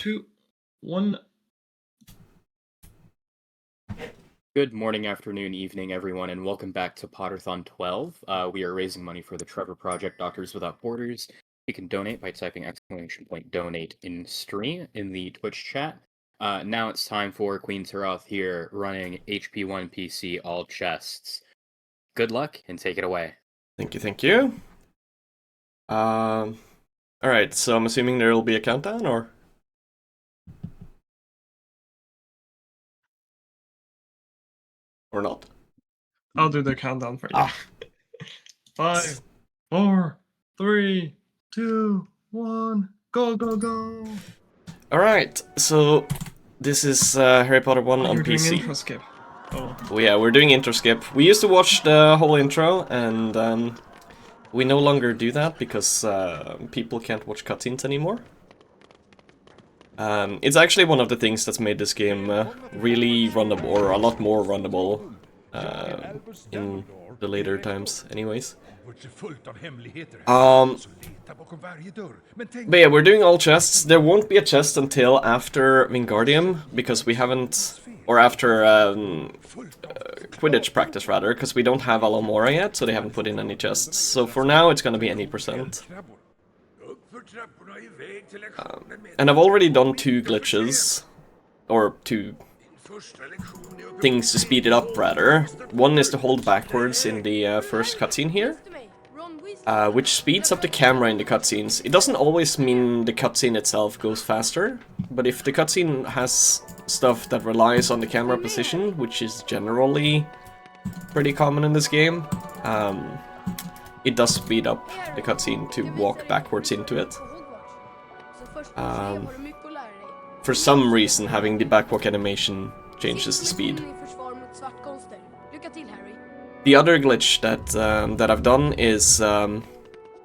2, 1. Good morning, afternoon, evening, everyone, and welcome back to Potterthon 12. We are raising money for the Trevor Project, Doctors Without Borders. You can donate by typing !donate in stream in the Twitch chat. Now it's time for QueenTuroth here, running HP1 PC all chests. Good luck, and take it away. Thank you, thank you. Alright, so I'm assuming there will be a countdown, or? Or not? I'll do the countdown for you. 5, 4, 3, 2, 1, go, go, go! Alright, so this is Harry Potter 1 on You're PC. doing intro skip. Oh. Yeah, we're doing intro skip. We used to watch the whole intro, and we no longer do that because people can't watch cutscenes anymore. It's actually one of the things that's made this game really runnable, or a lot more runnable in the later times, anyways. But yeah, we're doing all chests. There won't be a chest until after Wingardium, because we haven't, or after Quidditch practice rather, because we don't have Alamora yet, so they haven't put in any chests. So for now, it's gonna be any percent. And I've already done 2 glitches, or 2 things to speed it up, rather. One is to hold backwards in the first cutscene here, which speeds up the camera in the cutscenes. It doesn't always mean the cutscene itself goes faster, but if the cutscene has stuff that relies on the camera position, which is generally pretty common in this game, it does speed up the cutscene to walk backwards into it. For some reason, having the backwalk animation changes the speed. The other glitch that I've done is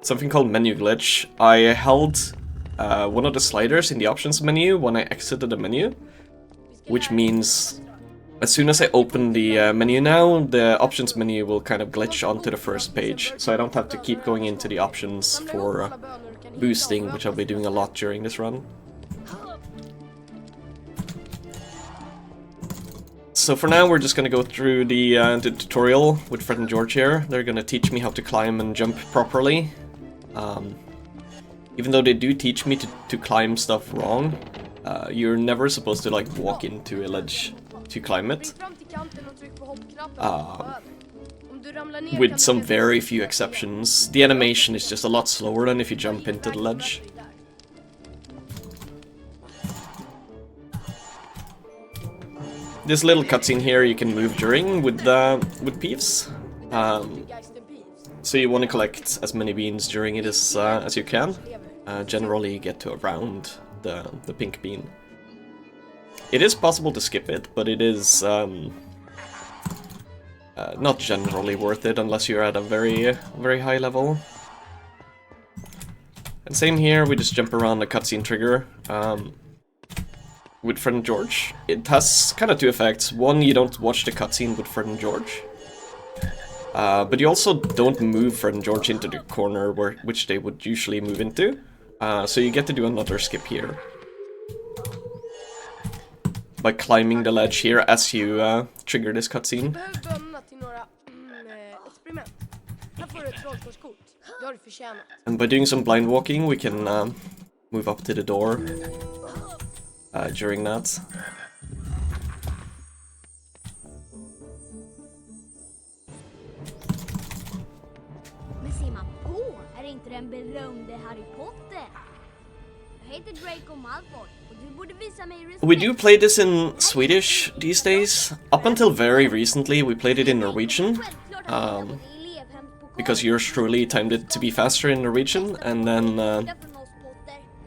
something called menu glitch. I held one of the sliders in the options menu when I exited the menu, which means as soon as I open the menu now, the options menu will kind of glitch onto the first page, so I don't have to keep going into the options for boosting, which I'll be doing a lot during this run. So for now, we're just gonna go through the tutorial with Fred and George here. They're gonna teach me how to climb and jump properly. Even though they do teach me to climb stuff wrong, you're never supposed to like walk into a ledge to climb it. With some very few exceptions. The animation is just a lot slower than if you jump into the ledge. This little cutscene here you can move during with Peeves. So you want to collect as many beans during it as you can. Generally you get to around the pink bean. It is possible to skip it, but it is not generally worth it unless you're at a very high level. And same here, we just jump around the cutscene trigger. With Fred and George, it has kind of 2 effects. One, you don't watch the cutscene with Fred and George, but you also don't move Fred and George into the corner which they would usually move into. So you get to do another skip here by climbing the ledge here as you trigger this cutscene. And by doing some blind walking, we can move up to the door during that. Men ser man på, är det inte den berömde Harry Potter? Jag heter Draco Malfoy och du borde visa mig respekt. We do play this in Swedish these days. Up until very recently, we played it in Norwegian. Because yours truly timed it to be faster in Norwegian, and then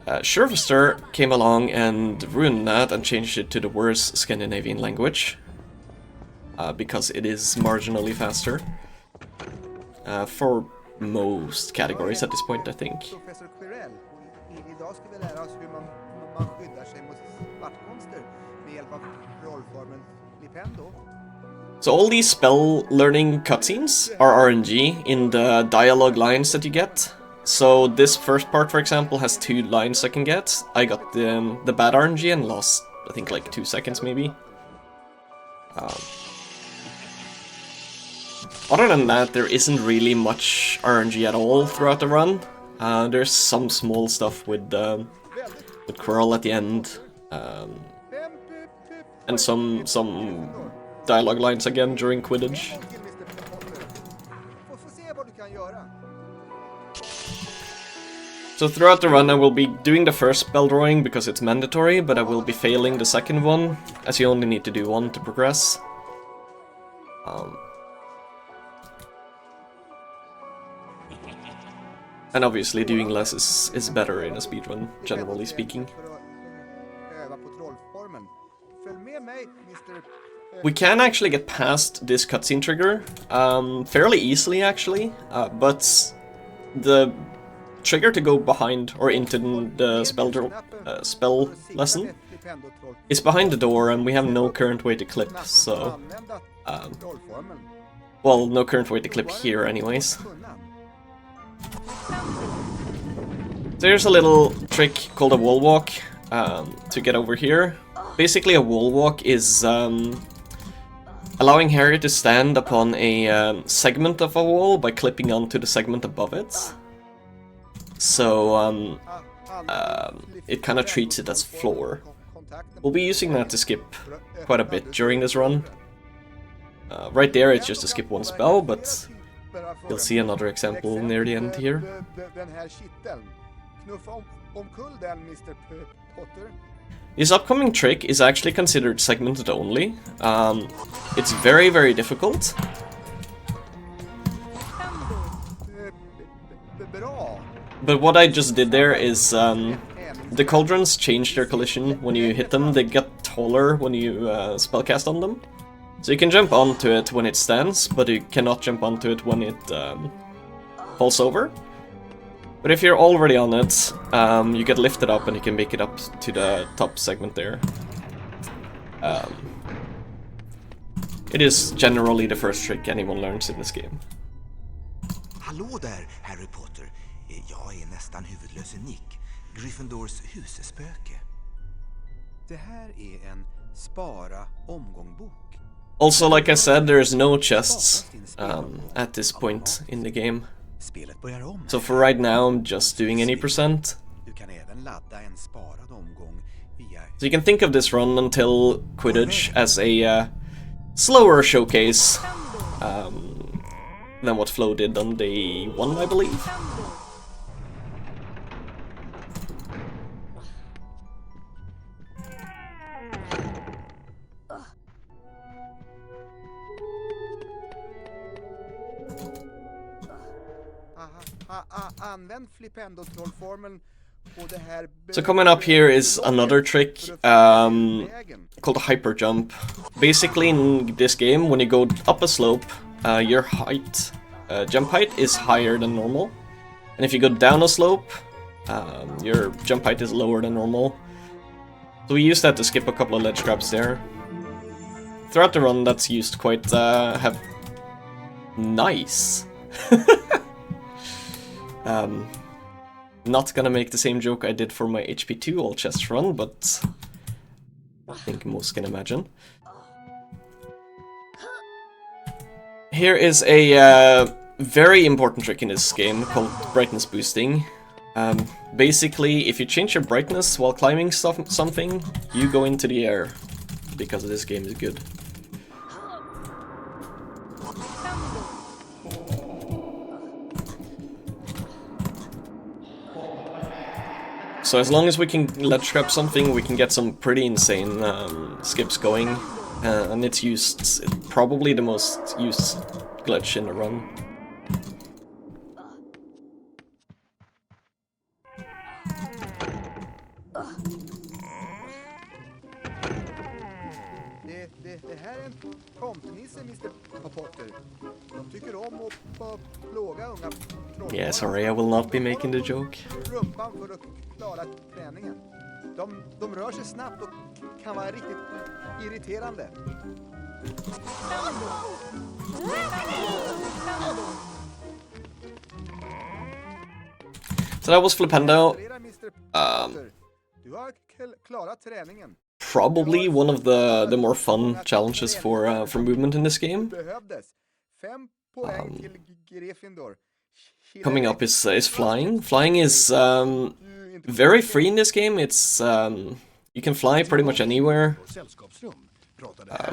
Philosopher came along and ruined that and changed it to the worst Scandinavian language. Because it is marginally faster. For most categories at this point, I think. So all these spell learning cutscenes are RNG in the dialogue lines that you get. So this first part, for example, has 2 lines I can get. I got the bad RNG and lost, I think, like 2 seconds maybe. Other than that, there isn't really much RNG at all throughout the run. There's some small stuff with Quirrell at the end, and some dialogue lines again during Quidditch. So throughout the run I will be doing the first spell drawing because it's mandatory, but I will be failing the second one, as you only need to do 1 to progress. And obviously doing less is better in a speedrun, generally speaking. We can actually get past this cutscene trigger fairly easily, actually, but the trigger to go behind or into the spell lesson is behind the door, and we have no current way to clip, so... well, no current way to clip here anyways. There's a little trick called a wall walk to get over here. Basically, a wall walk is allowing Harry to stand upon a segment of a wall by clipping onto the segment above it. So it kind of treats it as floor. We'll be using that to skip quite a bit during this run. Right there, it's just to skip 1 spell, but you'll see another example near the end here. This upcoming trick is actually considered segmented only. It's very, very difficult. But what I just did there is the cauldrons change their collision when you hit them. They get taller when you spellcast on them. So you can jump onto it when it stands, but you cannot jump onto it when it falls over. But if you're already on it, you get lifted up and you can make it up to the top segment there. It is generally the first trick anyone learns in this game. Hallå där, Harry Potter. Jag är nästan huvudlös Nick, Gryffindors husspöke. Det här är en spara omgångbok. Also, like I said, there's no chests at this point in the game. So for right now, I'm just doing any percent. So you can think of this run until Quidditch as a slower showcase than what Flo did on day 1, I believe. So coming up here is another trick called a hyper jump. Basically in this game, when you go up a slope, your jump height is higher than normal. And if you go down a slope, your jump height is lower than normal. So we use that to skip a couple of ledge grabs there. Throughout the run, that's used quite nice. Not gonna make the same joke I did for my HP2 all chest run, but I think most can imagine. Here is a very important trick in this game called brightness boosting. Basically, if you change your brightness while climbing something, you go into the air, because this game is good. So as long as we can ledge grab something, we can get some pretty insane skips going, and it's probably the most used glitch in the run. Det här är en tomtenisse, Mr. Potter. De tycker om att plåga unga trollkarlar. Yeah, sorry, I will not be making the joke. Rumpan för att klara träningen. De rör sig snabbt och kan vara riktigt irriterande. So that was Flipendo. Gratulerar, Mr. Potter. Du har klarat träningen. Probably one of the more fun challenges for movement in this game. Behövdes. 5 poäng till Gryffindor. Coming up is flying. Flying is very free in this game. It's you can fly pretty much anywhere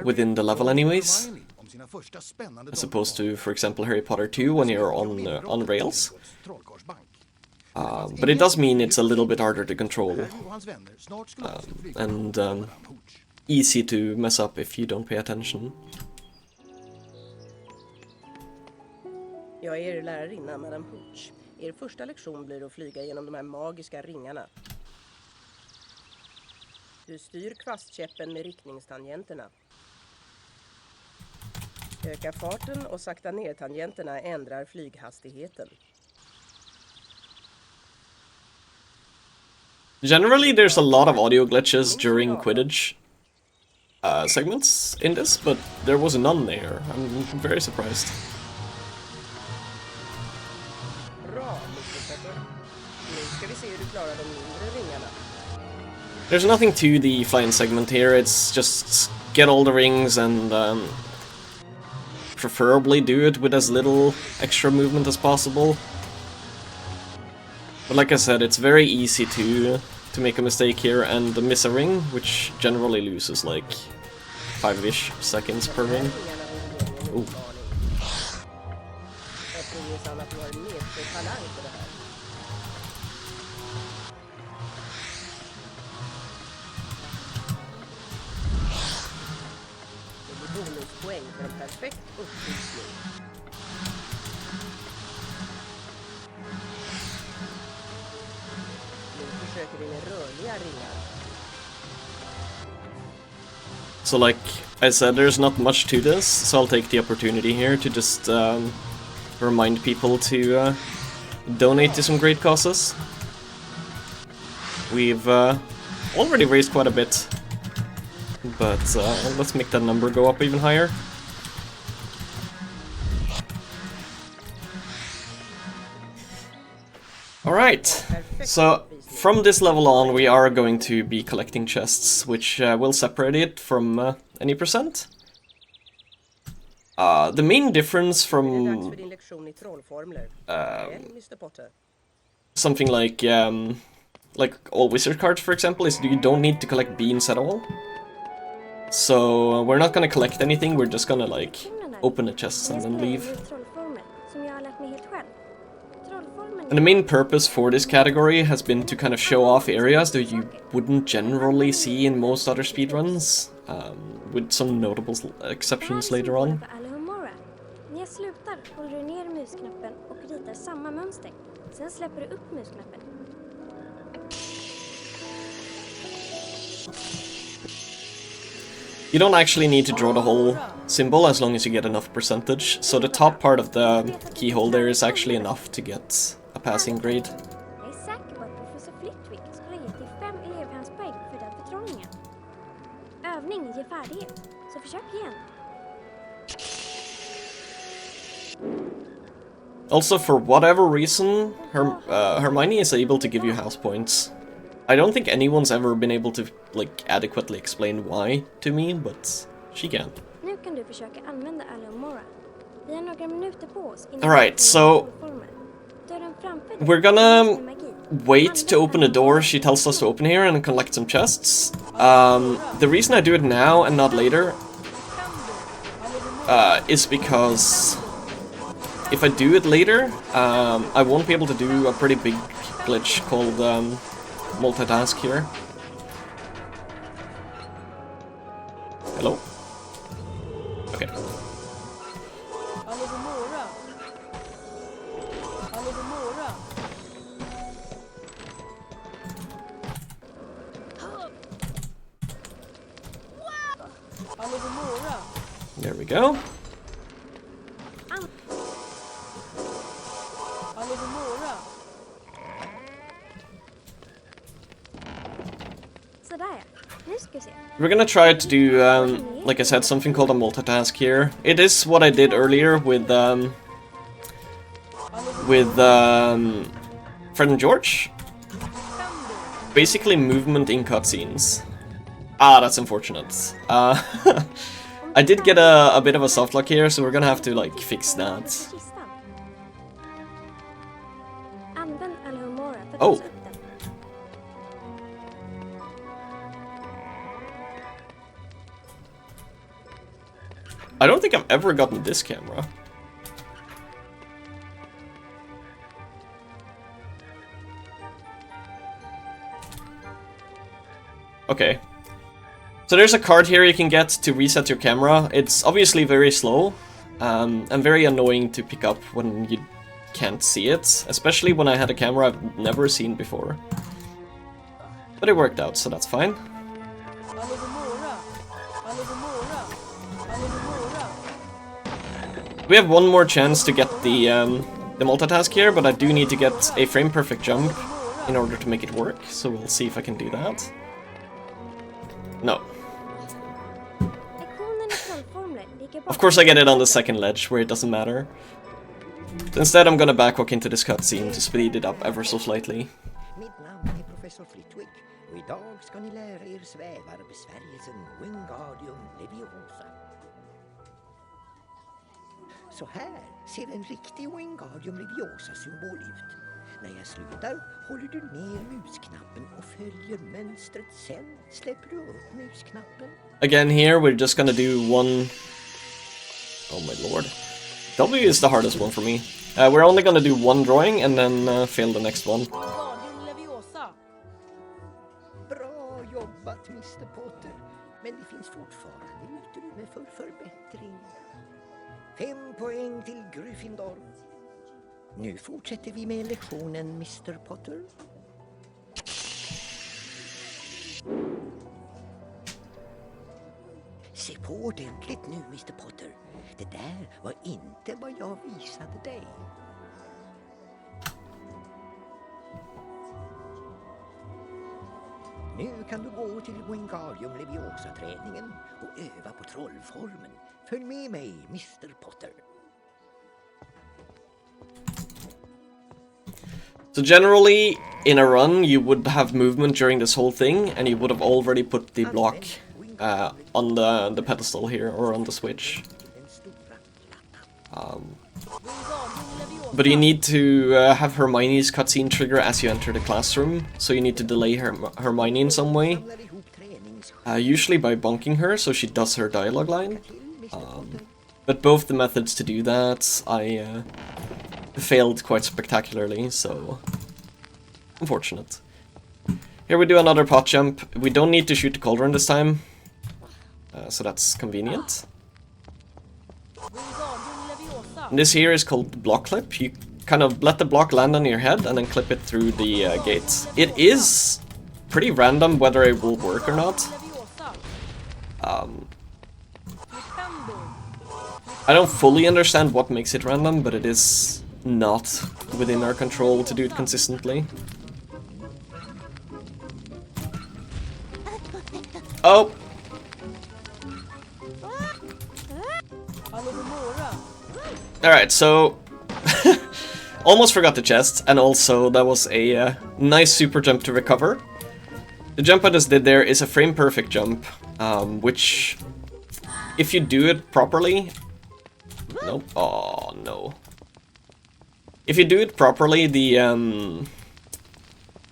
within the level, anyways. As opposed to, for example, Harry Potter 2 when you're on rails. But it does mean it's a little bit harder to control and easy to mess up if you don't pay attention. Jag är er lärarinna, Madame Hooch. Er första lektion blir att flyga genom de här magiska ringarna. Du styr kvastkäppen med riktningstangenterna. Öka farten och sakta ner tangenterna ändrar flyghastigheten. Generally, there's a lot of audio glitches during Quidditch segments in this, but there was none there. I'm very surprised. Bra, Philosopher. Nu ska vi se hur du klarar de mindre ringarna. There's nothing to the flying segment here. It's just get all the rings and preferably do it with as little extra movement as possible. But like I said, it's very easy to make a mistake here and miss a ring, which generally loses like 5-ish seconds per ring. Ooh. Jag tror minsann att du har en medfödd talang för det här. Det blir bonuspoäng för en perfekt uppvisning. Nu försöker vi med rörliga ringar. So like I said, there's not much to this, so I'll take the opportunity here to just remind people to donate to some great causes. We've already raised quite a bit, but let's make that number go up even higher. Alright, so from this level on we are going to be collecting chests, which will separate it from any percent. The main difference Det är dags from för din lektion i trollformler. Mr. Potter. something like all wizard cards, for example, is you don't need to collect beans at all. So we're not gonna collect anything, we're just gonna like open the chests and then leave. And the main purpose for this category has been to kind of show off areas that you wouldn't generally see in most other speedruns, with some notable exceptions later on. När jag slutar håller du ner musknappen och ritar samma mönster. Sen släpper du upp musknappen. You don't actually need to draw the whole symbol as long as you get enough percentage, so the top part of the keyhole there is actually enough to get a passing grade. Jag är säker på att professor Flitwick skulle ha gett dig 5 elevhandspoäng för den förtrollningen. Övning ger färdighet, så försök igen. Also, for whatever reason, Hermione is able to give you house points. I don't think anyone's ever been able to, like, adequately explain why to me, but she can. Nu kan du försöka använda Alohomora. Vi har några minuter på oss innan Alright, so dörren framför dig we're gonna med magi. wait to open the door she tells us to open here and collect some chests. The reason I do it now and not later is because if I do it later, I won't be able to do a pretty big glitch called multitask here. Hello? Okay. Alohomora. Alohomora. Alohomora. There we go. Alohomora. Sådär ja. Nu ska vi se. We're gonna try to do, like I said, something called a multitask here. It is what I did earlier with Fred and George? Basically movement in cutscenes. Ah, that's unfortunate. I did get a bit of a softlock here, so we're gonna have to like fix that. Oh. I don't think I've ever gotten this camera. Okay. So there's a card here you can get to reset your camera. It's obviously very slow, and very annoying to pick up when you can't see it, especially when I had a camera I've never seen before. But it worked out, so that's fine. We have one more chance to get the multitask here, but I do need to get a frame-perfect jump in order to make it work, so we'll see if I can do that. No. Of course I get it on the second ledge, where it doesn't matter. Instead I'm gonna backwalk into this cutscene to speed it up ever so slightly. Mitt namn är professor Flitwick och idag ska ni lära er svävarbesvärjelsen Wingardium Leviosa. Så här ser en riktig Wingardium Leviosa-symbol ut. När jag slutar håller du ner musknappen och följer mönstret. Sen släpper du upp musknappen. Again here we're just gonna do one... Oh my lord. W is the hardest one for me. We're only gonna do one drawing and then fail the next one. Bra jobbat, Mr. Potter. Men det finns fortfarande utrymme för förbättring. 5 poäng till Gryffindor. Nu fortsätter vi med lektionen, Mr. Potter. Se på ordentligt nu, Mr. Potter. Det där var inte vad jag visade dig. Nu kan du gå till Wingardium Leviosa-träningen och öva på trollformen. Följ med mig, Mr. Potter. So generally, in a run, you would have movement during this whole thing, and you would have already put the block on the pedestal here, or on the switch. But you need to have Hermione's cutscene trigger as you enter the classroom, so you need to delay Hermione in some way. Usually by bonking her, so she does her dialogue line. But both the methods to do that, I failed quite spectacularly, so unfortunate. Here we do another pot jump. We don't need to shoot the cauldron this time, so that's convenient. And this here is called the block clip. You kind of let the block land on your head and then clip it through the gate. It is pretty random whether it will work or not. I don't fully understand what makes it random, but it is not within our control to do it consistently. Oh! Alright, so... almost forgot the chest, and also that was a nice super jump to recover. The jump I just did there is a frame-perfect jump, which... if you do it properly... Nope. Oh, no. If you do it properly, the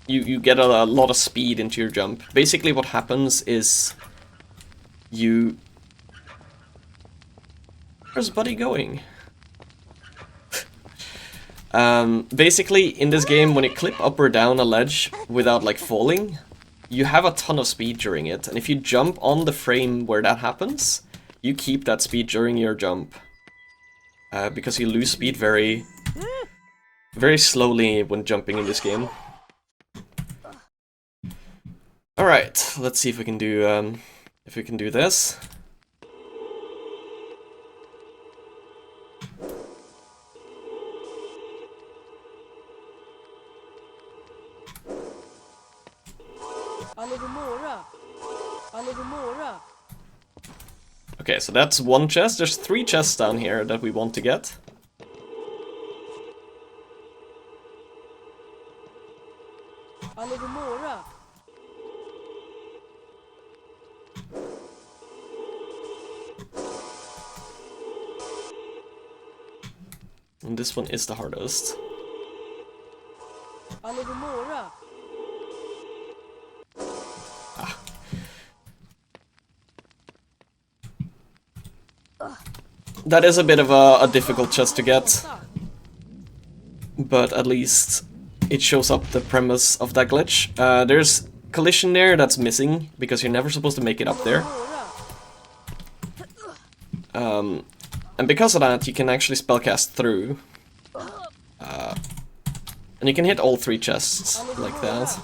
you get a lot of speed into your jump. Basically what happens is you... Where's Buddy going? Basically, in this game, when you clip up or down a ledge without, like, falling, you have a ton of speed during it, and if you jump on the frame where that happens, you keep that speed during your jump. Because you lose speed very slowly when jumping in this game. Alright, let's see if we can do this. Okay, so that's one chest. There's 3 chests down here that we want to get. And this one is the hardest. That is a bit of a difficult chest to get, but at least it shows up the premise of that glitch. There's collision there that's missing, because you're never supposed to make it up there. And because of that, you can actually spellcast through. And you can hit all 3 chests like that.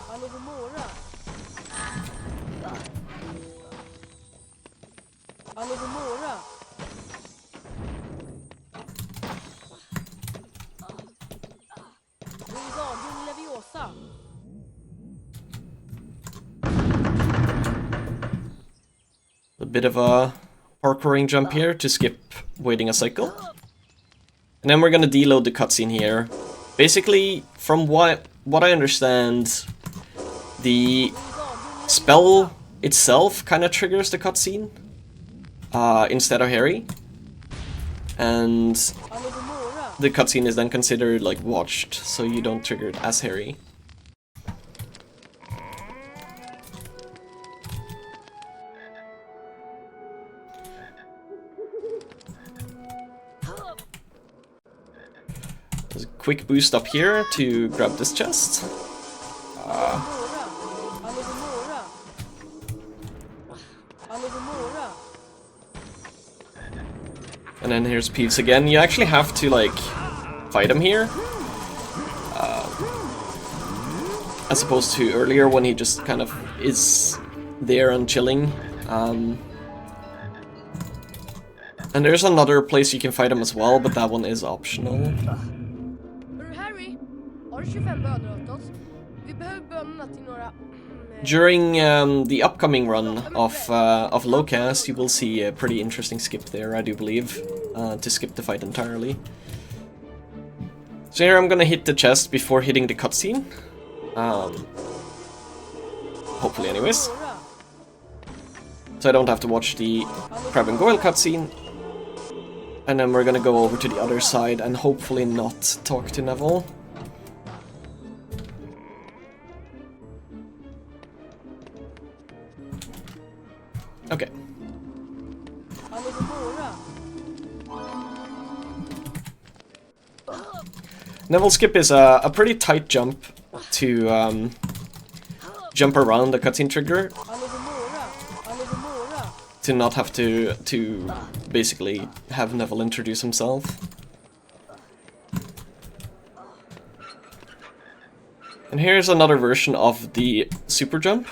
A bit of a parkouring jump here to skip waiting a cycle. And then we're gonna deload the cutscene here. Basically, from what I understand, the spell itself kind of triggers the cutscene instead of Harry. And the cutscene is then considered like watched, so you don't trigger it as Harry. There's a quick boost up here to grab this chest. And then here's Peeves again. You actually have to, like, fight him here. As opposed to earlier when he just kind of is there and chilling. And there's another place you can fight him as well, but that one is optional. Harry, har du 25 bönor åt oss? Vi behöver bönorna till några... During the upcoming run of Lowcast, you will see a pretty interesting skip there, I do believe, to skip the fight entirely. So here I'm gonna hit the chest before hitting the cutscene. Hopefully anyways. So I don't have to watch the Crab and Goyle cutscene. And then we're gonna go over to the other side and hopefully not talk to Neville. Okay. Neville skip is a pretty tight jump to jump around the cutscene trigger to not have to basically have Neville introduce himself. And here's another version of the super jump,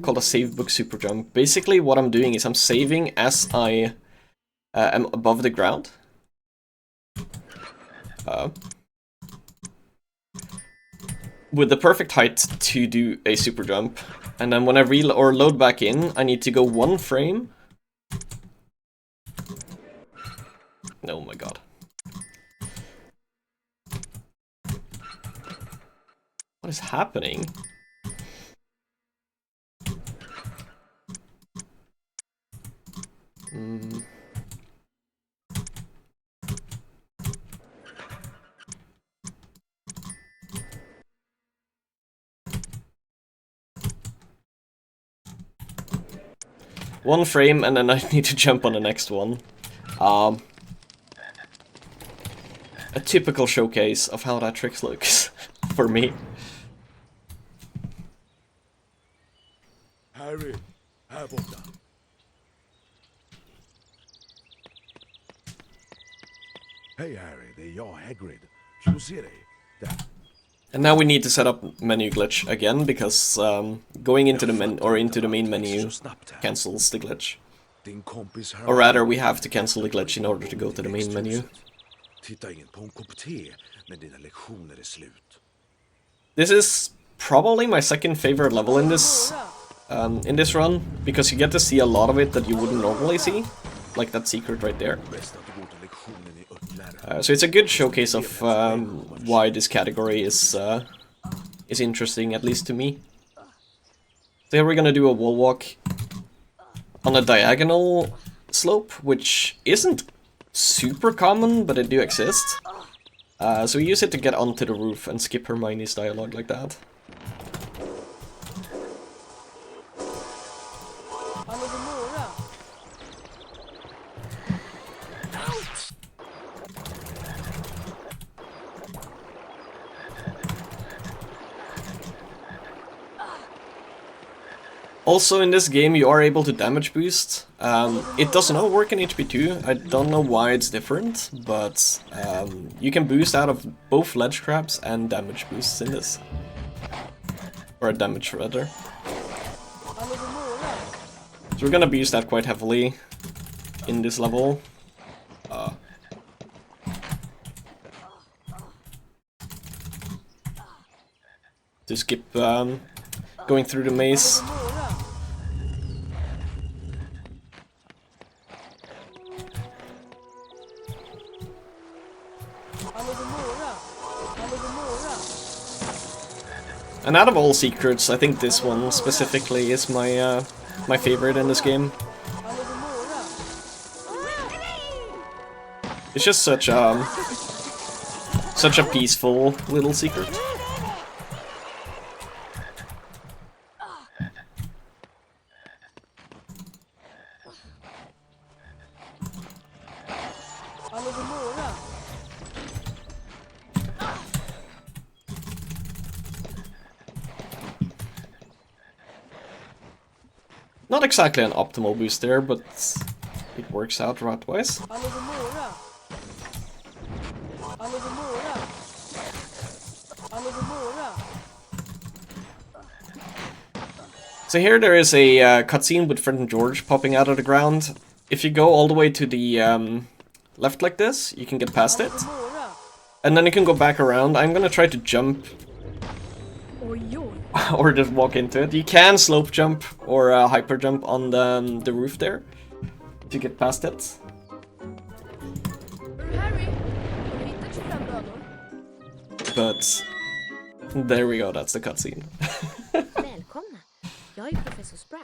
called a save book super jump. Basically what I'm doing is I'm saving as I am above the ground. With the perfect height to do a super jump. And then when I load back in, I need to go 1 frame. Oh my god. What is happening? One frame and then I need to jump on the next one. A typical showcase of how that trick looks for me. Harry, här borta. Hej Harry, det är jag, Hagrid. Kul att se dig. Där. And now we need to set up menu glitch again because going into the main menu cancels the glitch. Or rather, we have to cancel the glitch in order to go to the main menu. This is probably my second favorite level in this run because you get to see a lot of it that you wouldn't normally see, like that secret right there. So it's a good showcase of why this category is is interesting, at least to me. So here we're gonna do a wall walk on a diagonal slope, which isn't super common, but it do exist. So we use it to get onto the roof and skip Hermione's dialogue like that. Also in this game you are able to damage boost. It does not work in HP2, I don't know why it's different, but you can boost out of both ledge traps and damage boosts in this. Or damage rather. So we're gonna boost that quite heavily in this level. To skip going through the maze. And out of all secrets, I think this one specifically is my my favorite in this game. It's just such a peaceful little secret. Not exactly an optimal boost there, but it works out right-wise. So here there is a cutscene with Fred and George popping out of the ground. If you go all the way to the left like this, you can get past it. And then you can go back around. I'm gonna try to jump. Or just walk into it. You can slope jump or hyper jump on the roof there to get past it. But there we go, that's the cutscene. Välkomna! Jag är professor Sprout.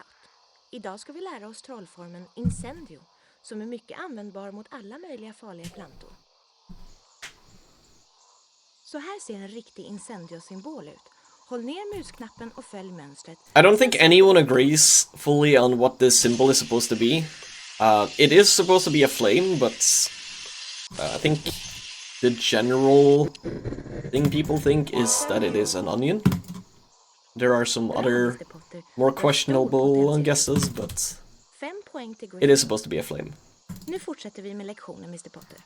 Idag ska vi lära oss trollformen Incendio, som är mycket användbar mot alla möjliga farliga plantor. Så här ser en riktig Incendio-symbol ut. Håll ner musknappen och följ mönstret. I don't think anyone agrees fully on what this symbol is supposed to be. It is supposed to be a flame, but I think the general thing people think is that it is an onion. There are some other more questionable guesses, but it is supposed to be a flame. Nu fortsätter vi med lektionen, Mr. Potter.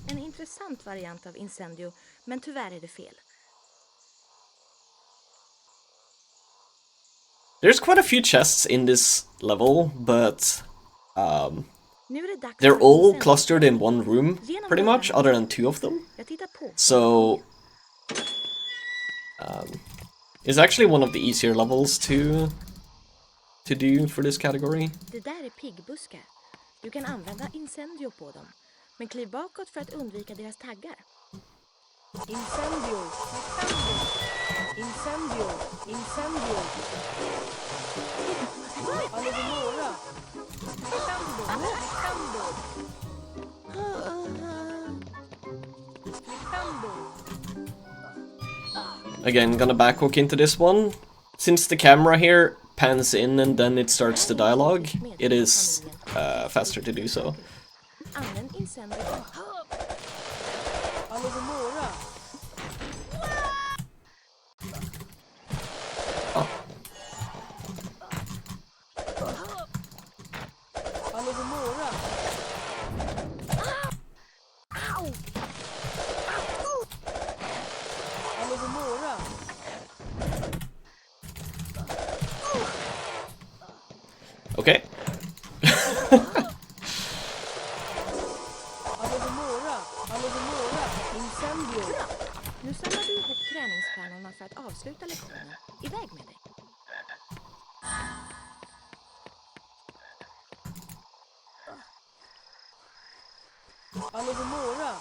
En intressant variant av Incendio, men tyvärr är det fel. There's quite a few chests in this level, but they're all clustered in one room, pretty much, other than two of them. So it's actually one of the easier levels to do for this category. Det där är piggbuskar. Du kan använda Incendio på dem, men kliv bakåt för att undvika deras taggar. Incendio, Incendio, Incendio. Allora. Again, gonna backwalk into this one. Since the camera here pans in and then it starts the dialogue, it is faster to do so. Använd Incendio. Okay. Nu samlar du ihop träningsstjärnorna för att avsluta lektionen. Iväg med dig. Alogomora.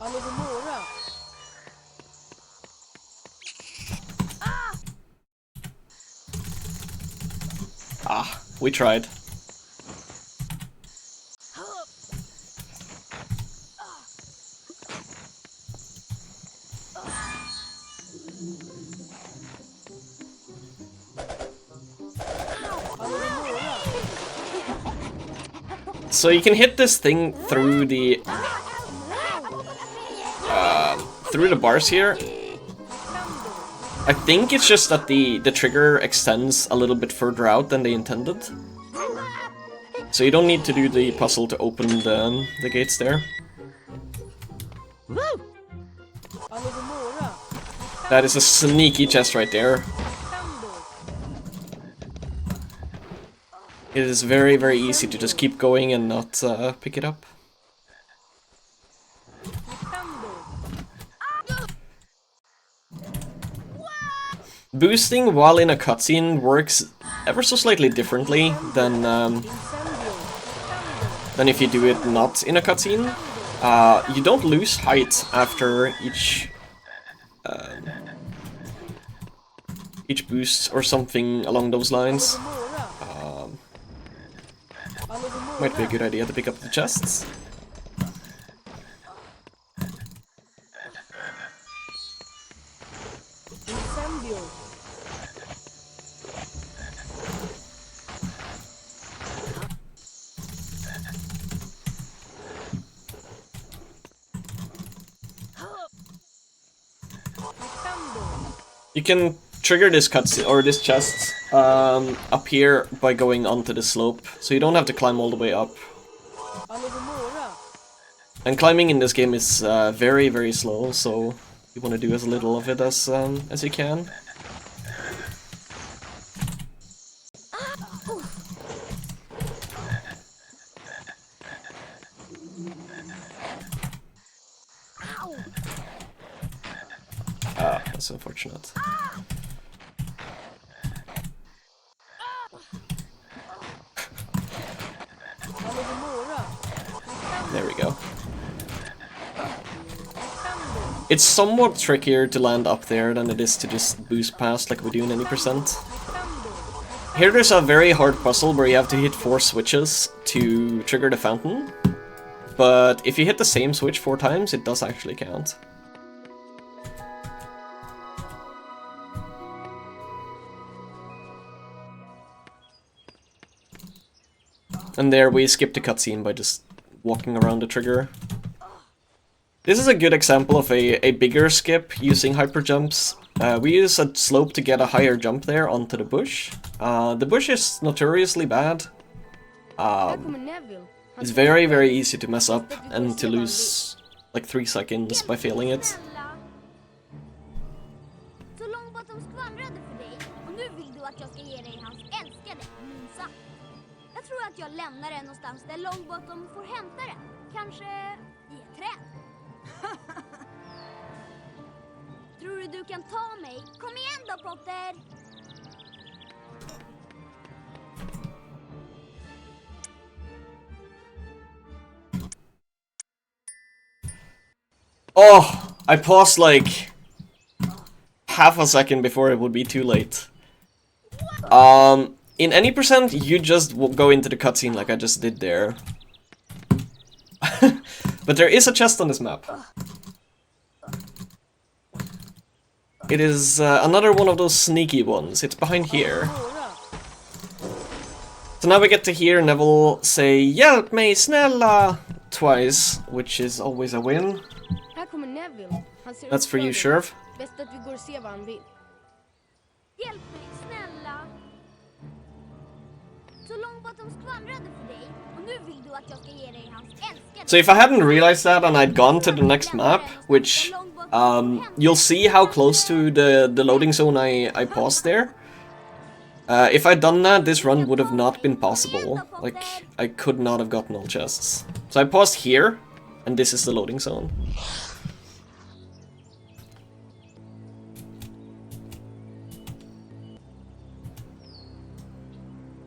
Alogomora. Ah, we tried. So you can hit this thing through the bars here. I think it's just that the trigger extends a little bit further out than they intended. So you don't need to do the puzzle to open the gates there. That is a sneaky chest right there. It is very, very easy to just keep going and not pick it up. Boosting while in a cutscene works ever so slightly differently than if you do it not in a cutscene. You don't lose height after each boost or something along those lines. Might be a good idea to pick up the chests. You can trigger this cutscene or this chest up here by going onto the slope, so you don't have to climb all the way up. And climbing in this game is very, very slow, so you want to do as little of it as you can. Ah, that's unfortunate. There we go. It's somewhat trickier to land up there than it is to just boost past like we do in any percent. Here there's a very hard puzzle where you have to hit 4 switches to trigger the fountain. But if you hit the same switch 4 times, it does actually count. And there we skipped the cutscene by just walking around the trigger. This is a good example of a bigger skip using hyper jumps. We use a slope to get a higher jump there onto the bush. The bush is notoriously bad. It's very, very easy to mess up and to lose like 3 seconds by failing it. Jag lämnar den någonstans där Longbottom får hämta den. Kanske i ett träd. Tror du kan ta mig? Kom igen då, Potter! Oh, I paused like half a second before it would be too late. In any percent, you just go into the cutscene like I just did there. But there is a chest on this map. It is another one of those sneaky ones. It's behind here. So now we get to hear Neville say "Hjälp mig, snälla!" twice, which is always a win. That's for you, Sheriff. Bäst att vi går och ser vad han vill. Hjälp mig, snälla! Så Longbottom skvallrade för dig och nu vill du att jag ska ge dig hans älskade. So if I hadn't realized that and I'd gone to the next map, which you'll see how close to the loading zone I paused there. If I'd done that, this run would have not been possible. Like, I could not have gotten all chests. So I paused here, and this is the loading zone.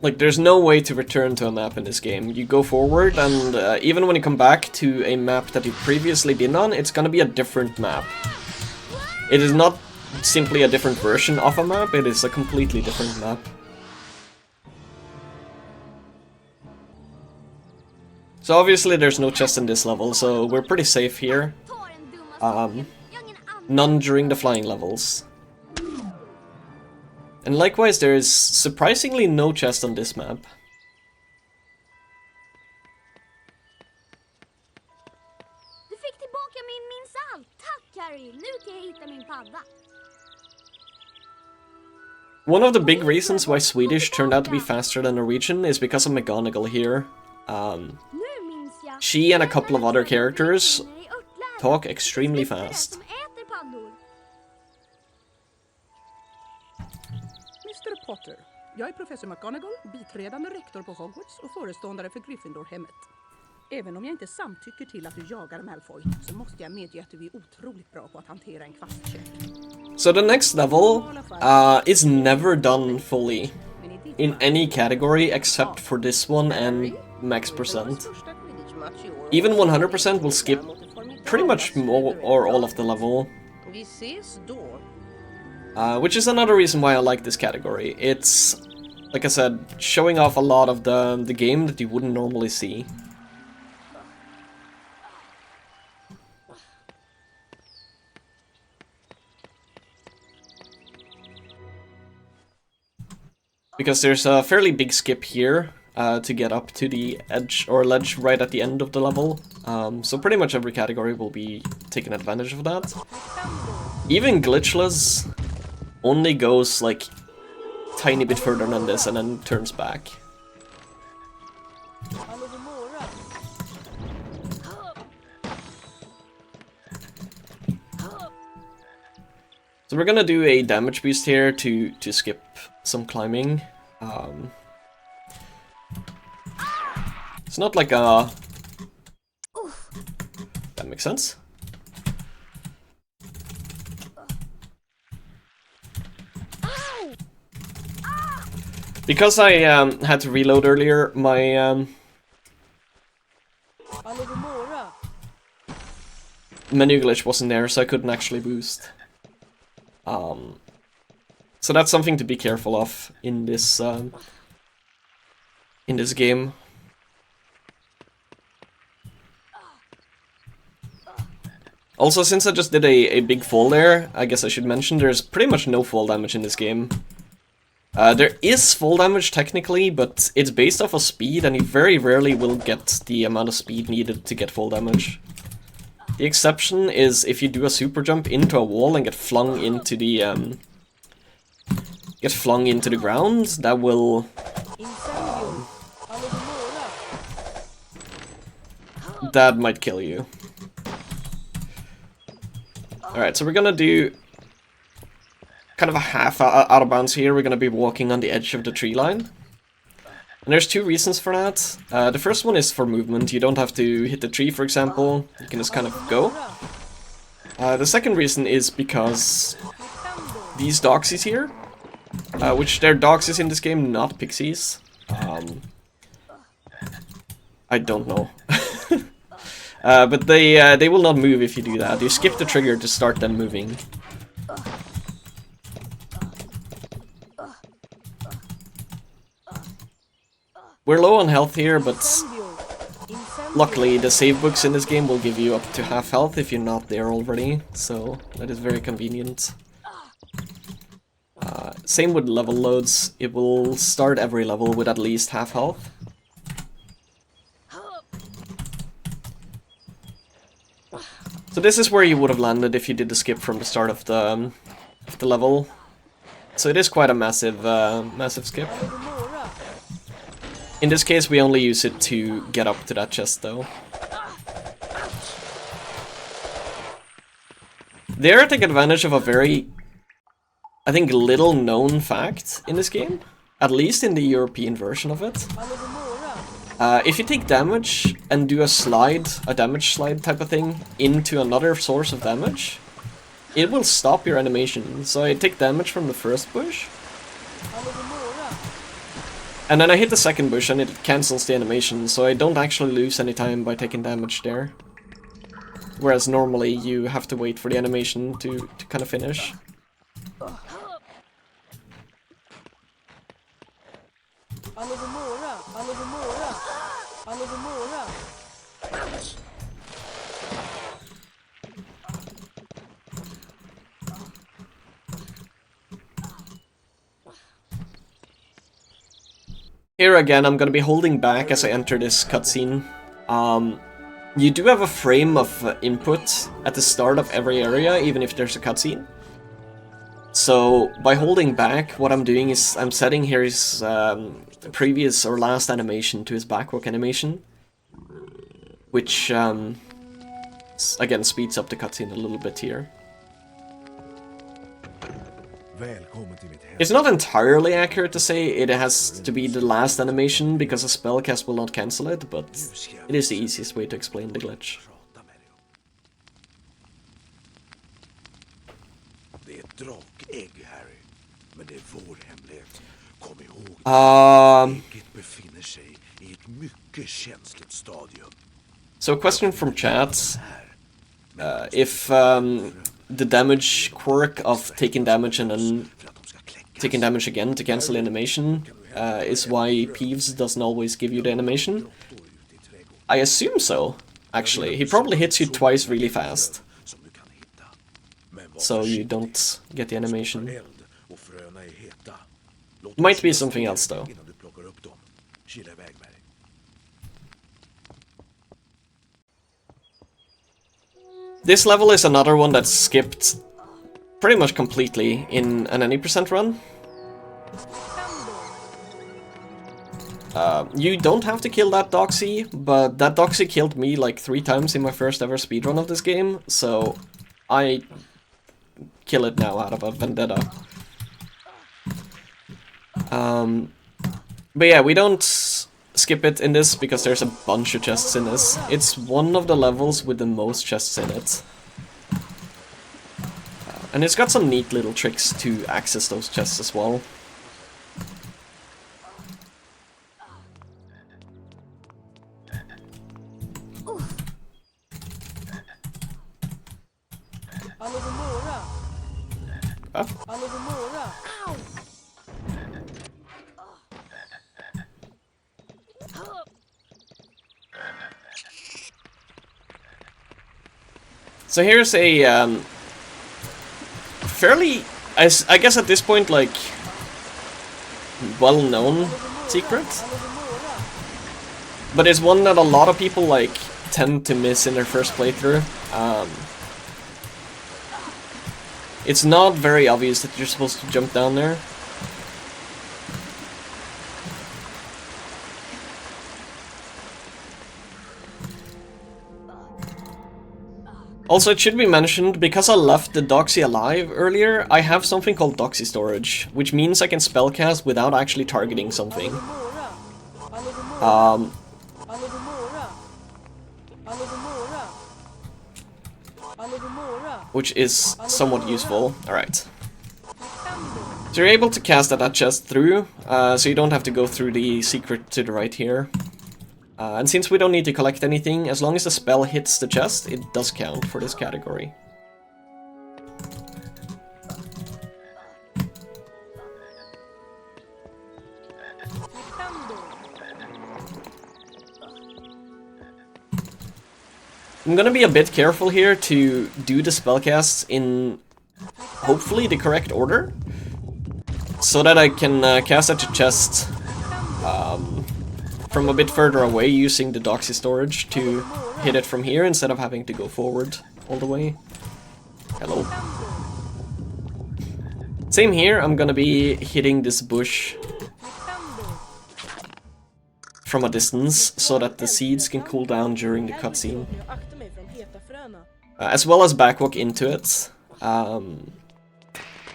Like, there's no way to return to a map in this game. You go forward, and even when you come back to a map that you've previously been on, it's gonna be a different map. It is not simply a different version of a map, it is a completely different map. So obviously there's no chest in this level, so we're pretty safe here. None during the flying levels. And likewise, there is surprisingly no chest on this map. Du fick tillbaka min minsann. Tack Harry. Nu kan jag hitta min padda. One of the big reasons why Swedish turned out to be faster than Norwegian is because of McGonagall here. She and a couple of other characters talk extremely fast. Mr Potter, jag är professor McGonagall, biträdande rektor på Hogwarts och föreståndare för Gryffindor-hemmet. Även om jag inte samtycker till att du jagar Malfoy så måste jag medge att du är otroligt bra på att hantera en kvastkäck. So the next level is never done fully in any category except for this one and max percent. Even 100% will skip pretty much or all of the level. Which is another reason why I like this category. It's, like I said, showing off a lot of the game that you wouldn't normally see. Because there's a fairly big skip here to get up to the edge or ledge right at the end of the level. So pretty much every category will be taking advantage of that. Even glitchless only goes like tiny bit further than this and then turns back. So we're gonna do a damage boost here to skip some climbing. It's not like a... That makes sense. Because I had to reload earlier, my menu glitch wasn't there, so I couldn't actually boost. So that's something to be careful of in this game. Also, since I just did a big fall there, I guess I should mention there's pretty much no fall damage in this game. There is fall damage technically, but it's based off of speed, and you very rarely will get the amount of speed needed to get fall damage. The exception is if you do a super jump into a wall and get flung into the ground. That will that might kill you. Alright, so we're gonna do kind of a half out of bounds here. We're gonna be walking on the edge of the tree line. And there's two reasons for that. The first one is for movement. You don't have to hit the tree, for example. You can just kind of go. The second reason is because these doxies here, which they're doxies in this game, not pixies. I don't know. But they will not move if you do that. You skip the trigger to start them moving. We're low on health here, but luckily the save books in this game will give you up to half health if you're not there already, so that is very convenient. Same with level loads, it will start every level with at least half health. So this is where you would have landed if you did the skip from the start of the level. So it is quite a massive skip. In this case, we only use it to get up to that chest, though. There I take advantage of a very, I think, little-known fact in this game. At least in the European version of it. If you take damage and do a damage slide type of thing, into another source of damage, it will stop your animation. So I take damage from the first push. And then I hit the second bush and it cancels the animation, so I don't actually lose any time by taking damage there. Whereas normally you have to wait for the animation to kind of finish. Here again, I'm gonna be holding back as I enter this cutscene. You do have a frame of input at the start of every area, even if there's a cutscene. So, by holding back, what I'm doing is I'm setting his previous or last animation to his backwalk animation. Which, again, speeds up the cutscene a little bit here. It's not entirely accurate to say it has to be the last animation, because a spellcast will not cancel it, but it is the easiest way to explain the glitch. So a question from chat. If the damage quirk of taking damage and then taking damage again to cancel the animation is why Peeves doesn't always give you the animation. I assume so, actually. He probably hits you twice really fast. So you don't get the animation. Might be something else though. This level is another one that's skipped pretty much completely in an any % run. You don't have to kill that Doxy, but that Doxy killed me like 3 times in my first ever speedrun of this game, so I kill it now out of a vendetta. But yeah, we don't skip it in this because there's a bunch of chests in this. It's one of the levels with the most chests in it. And it's got some neat little tricks to access those chests as well. So here's a fairly, I guess at this point, like, well-known secret. But it's one that a lot of people, like, tend to miss in their first playthrough. It's not very obvious that you're supposed to jump down there. Also, it should be mentioned, because I left the Doxy alive earlier, I have something called Doxy storage, which means I can spellcast without actually targeting something. Which is somewhat useful. Alright. So you're able to cast that chest through, so you don't have to go through the secret to the right here. And since we don't need to collect anything, as long as the spell hits the chest, it does count for this category. I'm gonna be a bit careful here to do the spellcasts in hopefully the correct order, so that I can cast at the chest from a bit further away using the Doxy storage to hit it from here instead of having to go forward all the way. Hello. Same here, I'm gonna be hitting this bush from a distance so that the seeds can cool down during the cutscene. As well as backwalk into it.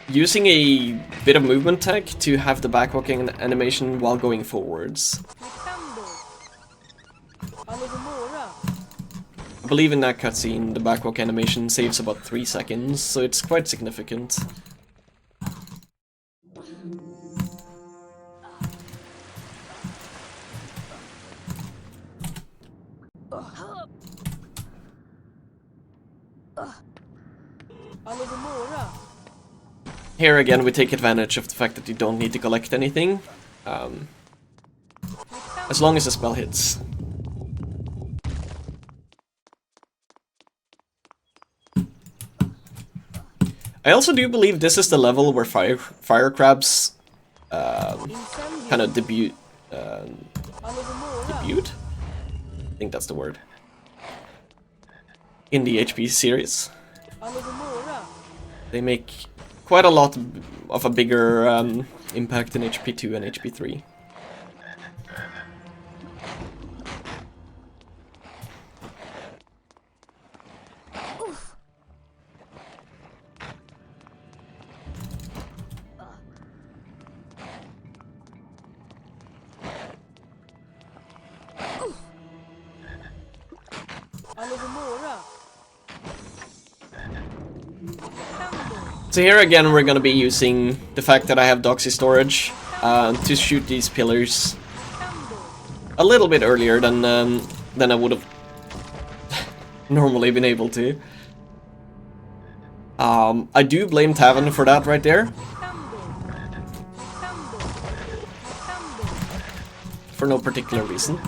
Using a bit of movement tech to have the backwalking animation while going forwards. I believe in that cutscene the backwalk animation saves about 3 seconds, so it's quite significant. Here again, we take advantage of the fact that you don't need to collect anything, as long as the spell hits. I also do believe this is the level where fire crabs kind of debut. Debut? I think that's the word. In the HP series. They make quite a lot of a bigger impact in HP2 and HP3. So here again we're gonna be using the fact that I have Doxy storage to shoot these pillars a little bit earlier than I would have normally been able to. I do blame Tavern for that right there. For no particular reason.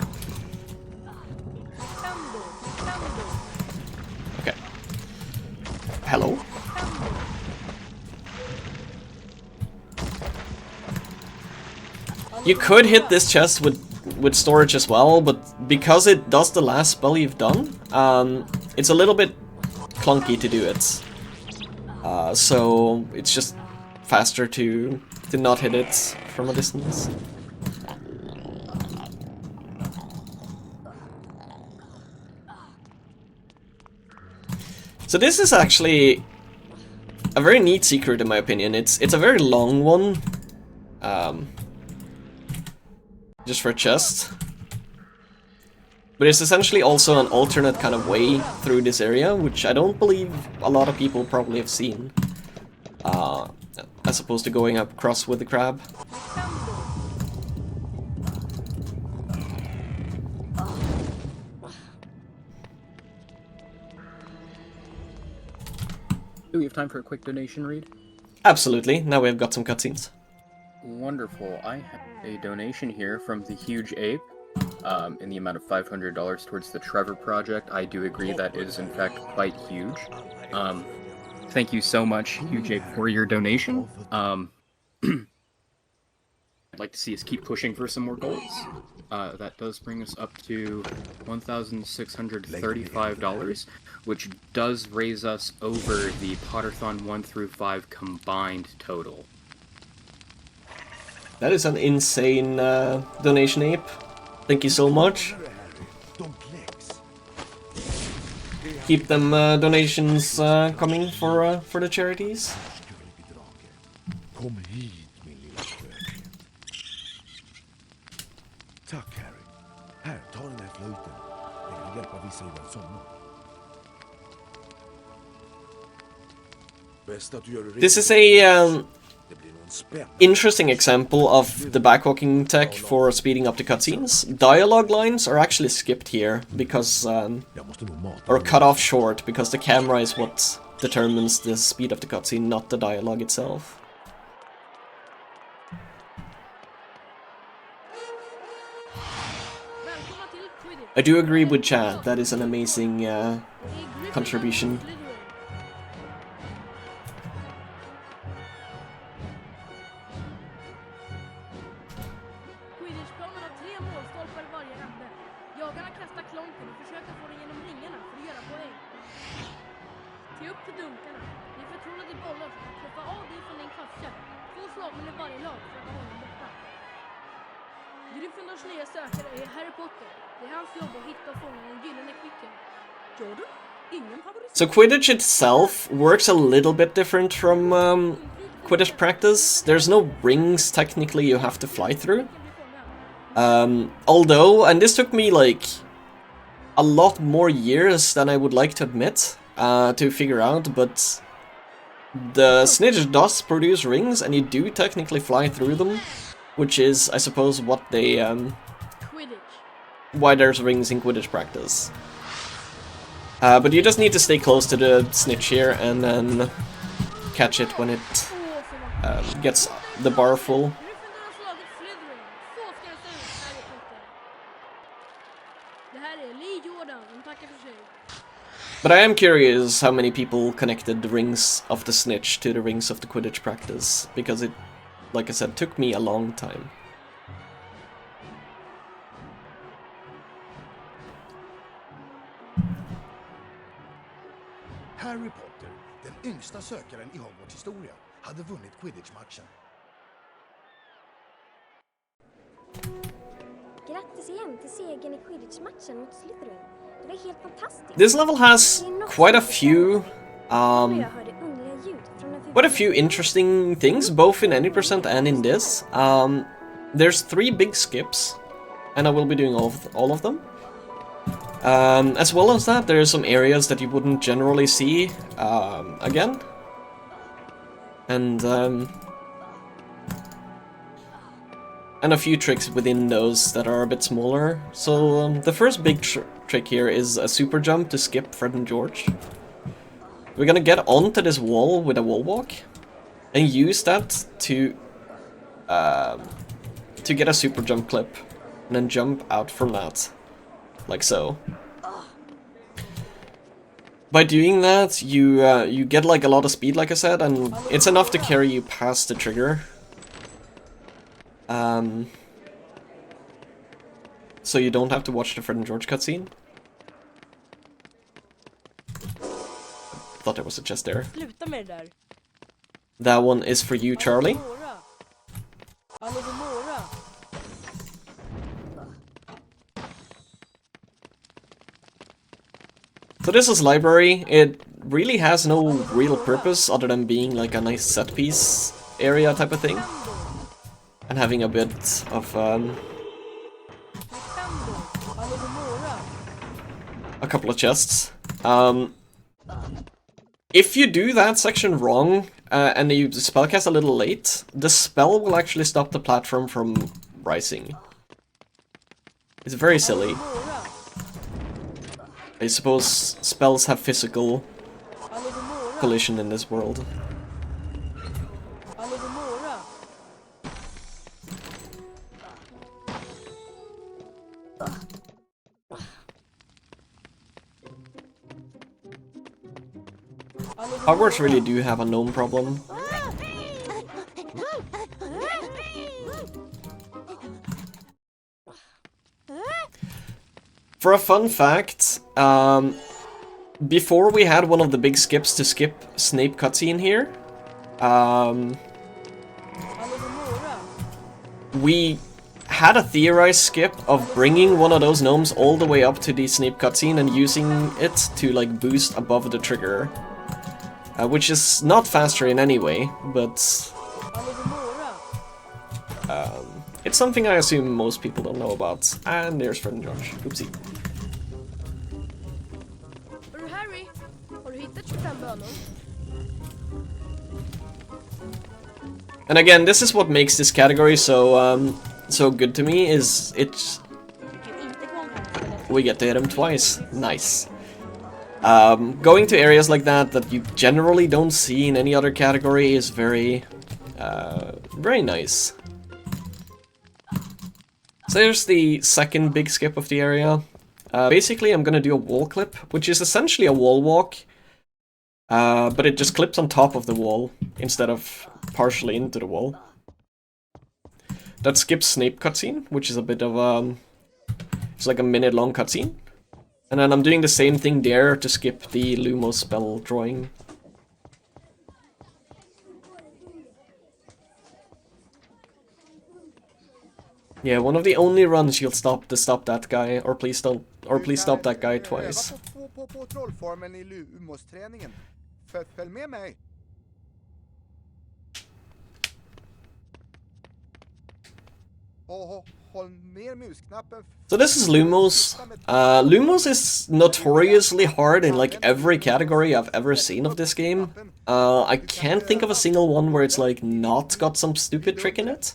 Okay. Hello? You could hit this chest with storage as well, but because it does the last spell you've done, it's a little bit clunky to do it. So it's just faster to not hit it from a distance. So this is actually a very neat secret in my opinion. It's a very long one. Just for a chest. But it's essentially also an alternate kind of way through this area, which I don't believe a lot of people probably have seen. As opposed to going across with the crab. Do we have time for a quick donation read? Absolutely. Now we've got some cutscenes. Wonderful. I have a donation here from the Huge Ape in the amount of $500 towards the Trevor Project. I do agree that is in fact quite huge. Thank you so much, Huge Ape, for your donation. I'd like to see us keep pushing for some more goals. That does bring us up to $1,635, which does raise us over the Potterthon 1 through 5 combined total. That is an insane donation, Ape. Thank you so much. Keep them donations coming for the charities. Tack Harry. Här, ta den där flöjten. Det kan hjälpa vissa i vår sommar. Bäst att du gör det. This is a interesting example of the backwalking tech for speeding up the cutscenes. Dialogue lines are actually skipped here because, or cut off short because the camera is what determines the speed of the cutscene, not the dialogue itself. I do agree with Chad, that is an amazing contribution. So Quidditch itself works a little bit different from Quidditch practice. There's no rings technically you have to fly through. Although, and this took me like a lot more years than I would like to admit to figure out, but the Snitch does produce rings and you do technically fly through them, which is, I suppose, what they why there's rings in Quidditch practice. But you just need to stay close to the snitch here and then catch it when it gets the bar full. But I am curious how many people connected the rings of the snitch to the rings of the Quidditch practice, because it, like I said, took me a long time. Harry Potter, den yngsta sökaren i Hogwarts historia, hade vunnit Quidditch-matchen. Grattis igen till segern i Quidditch-matchen mot Slytherin. Det var helt fantastiskt. This level has quite a few interesting things, both in any percent and in this. There's 3 big skips, and I will be doing all of them. As well as that, there are some areas that you wouldn't generally see again. And a few tricks within those that are a bit smaller. So the first big trick here is a super jump to skip Fred and George. We're gonna get onto this wall with a wall walk and use that to get a super jump clip and then jump out from that, like so. By doing that, you get like a lot of speed, like I said, and it's enough to carry you past the trigger. So you don't have to watch the Fred and George cutscene. Thought there was a chest there. That one is for you, Charlie. So this is library. It really has no real purpose other than being like a nice set piece area type of thing. And having a bit of a couple of chests. If you do that section wrong and you spellcast a little late, the spell will actually stop the platform from rising. It's very silly. I suppose spells have physical collision in this world. Hogwarts really do have a gnome problem. For a fun fact, before we had one of the big skips to skip Snape cutscene here, we had a theorized skip of bringing one of those gnomes all the way up to the Snape cutscene and using it to like boost above the trigger. Which is not faster in any way, but it's something I assume most people don't know about. And there's Fred and George. Oopsie. Harry, har du hittat 25 bönor? And again, this is what makes this category so good to me, is we get to hit him twice. Nice. Going to areas like that you generally don't see in any other category is very nice. So here's the second big skip of the area. Basically, I'm gonna do a wall clip, which is essentially a wall walk, but it just clips on top of the wall instead of partially into the wall. That skips Snape cutscene, which is a bit of it's like a minute-long cutscene. And then I'm doing the same thing there to skip the Lumos spell drawing. Yeah, one of the only runs you'll stop to stop that guy, or please don't, or please stop that guy twice. So this is Lumos. Lumos is notoriously hard in like every category I've ever seen of this game. I can't think of a single one where it's like not got some stupid trick in it.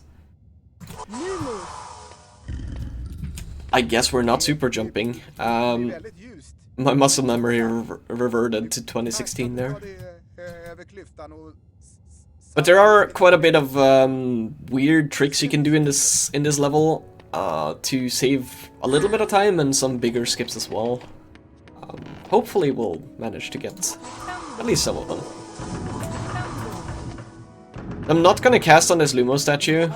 I guess we're not super jumping. My muscle memory reverted to 2016 there. But there are quite a bit of weird tricks you can do in this level to save a little bit of time and some bigger skips as well. Hopefully we'll manage to get at least some of them. I'm not gonna cast on this Lumo statue.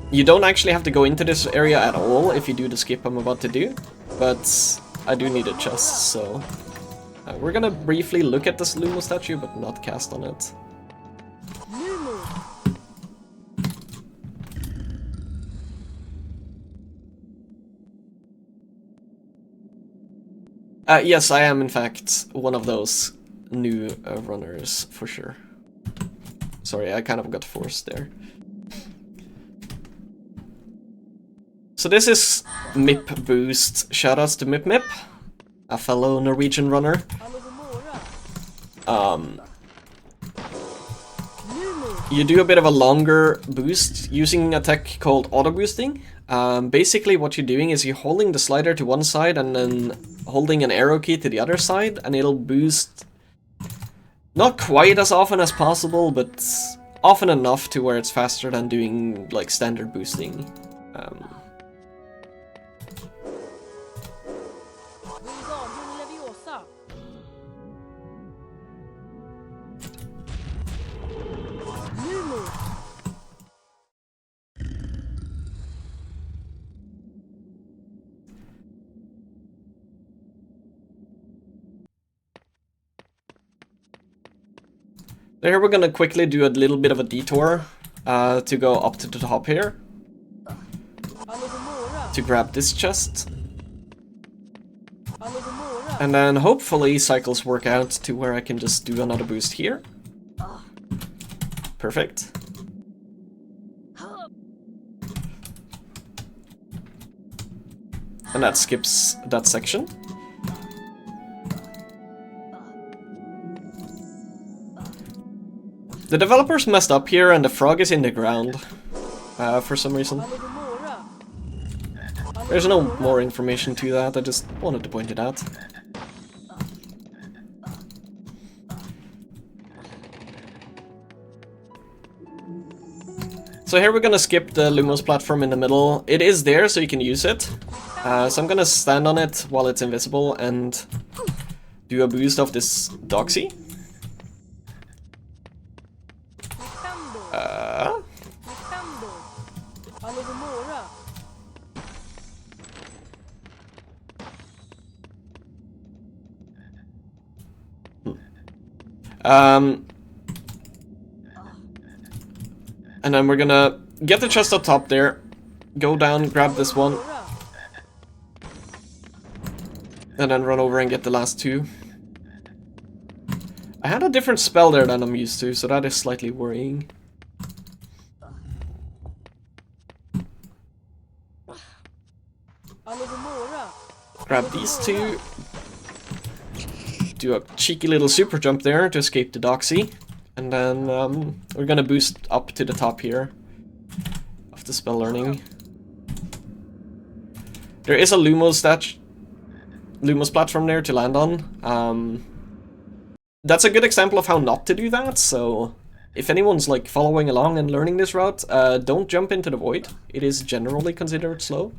You don't actually have to go into this area at all if you do the skip I'm about to do, but I do need a chest, so we're gonna briefly look at this Lumo statue but not cast on it. Yes, I am in fact one of those new runners, for sure. Sorry, I kind of got forced there. So this is MIP boost. Shoutouts to MIP, a fellow Norwegian runner. You do a bit of a longer boost using a tech called auto boosting. Basically what you're doing is you're holding the slider to one side and then holding an arrow key to the other side, and it'll boost not quite as often as possible, but often enough to where it's faster than doing like standard boosting. Here we're gonna quickly do a little bit of a detour to go up to the top here to grab this chest, and then hopefully cycles work out to where I can just do another boost here. Perfect. And that skips that section. The developers messed up here and the frog is in the ground for some reason. There's no more information to that, I just wanted to point it out. So here we're gonna skip the Lumos platform in the middle. It is there so you can use it. So I'm gonna stand on it while it's invisible and do a boost of this Doxy. And then we're gonna get the chest up top there, go down, grab this one, and then run over and get the last two. I had a different spell there than I'm used to, so that is slightly worrying. Grab these two. Do a cheeky little super jump there to escape the Doxy. And then we're gonna boost up to the top here of the spell learning. There is a Lumos platform there to land on. That's a good example of how not to do that, so if anyone's like following along and learning this route, don't jump into the void. It is generally considered slow.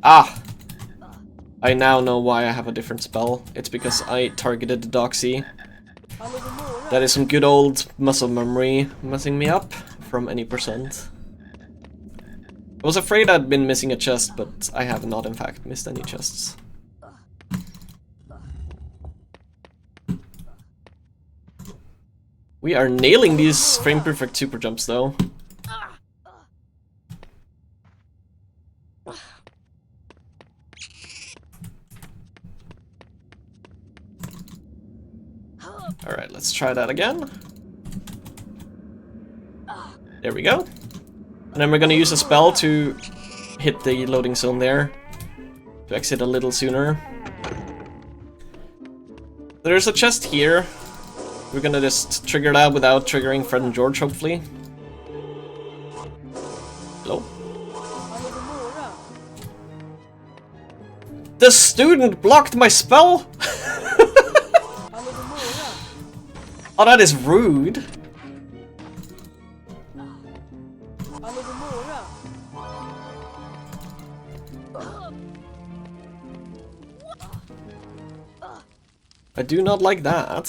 Ah! I now know why I have a different spell. It's because I targeted the Doxy. That is some good old muscle memory messing me up from any percent. I was afraid I'd been missing a chest, but I have not in fact missed any chests. We are nailing these frame perfect super jumps though. Alright, let's try that again. There we go. And then we're gonna use a spell to hit the loading zone there. To exit a little sooner. There's a chest here. We're gonna just trigger that without triggering Fred and George, hopefully. Hello? The student blocked my spell? Oh, that is rude. I do not like that.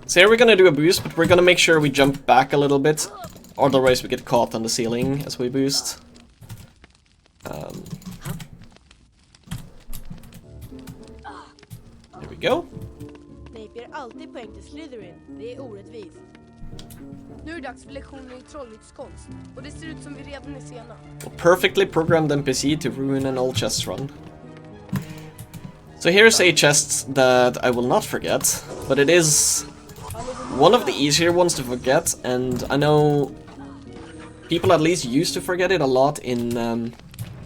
So here we're gonna do a boost, but we're gonna make sure we jump back a little bit. Otherwise we get caught on the ceiling as we boost. There we go. alltid poäng till Slytherin. Det är orättvist. Nu är det dags för lektionen i trollningskonst. Och det ser ut som vi redan är sena. A perfectly programmed NPC to ruin an old chess run. So here's a chest that I will not forget, but it is one of the easier ones to forget, and I know people at least used to forget it a lot in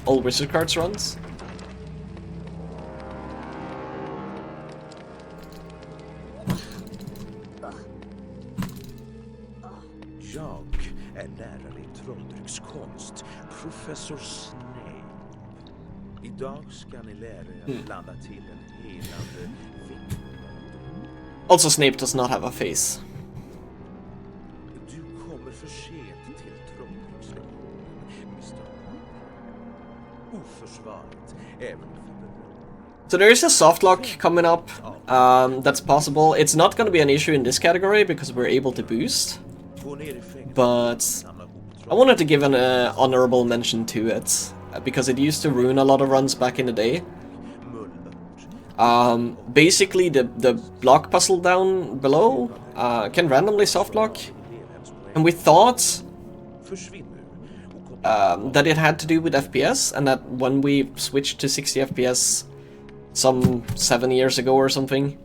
old Wizard Cards runs. Jag är lärare i trolldryckskonst, professor Snape. Idag ska ni lära er att blanda till en helande vind. Also, Snape does not have a face. Du kommer för sent till trolldryckslektionen, Mr. Oförsvarligt, även för So there is a soft lock coming up. That's possible. It's not going to be an issue in this category because we're able to boost. But I wanted to give an honorable mention to it because it used to ruin a lot of runs back in the day. Basically, the block puzzle down below can randomly soft lock, and we thought that it had to do with FPS, and that when we switched to 60 FPS some 7 years ago or something,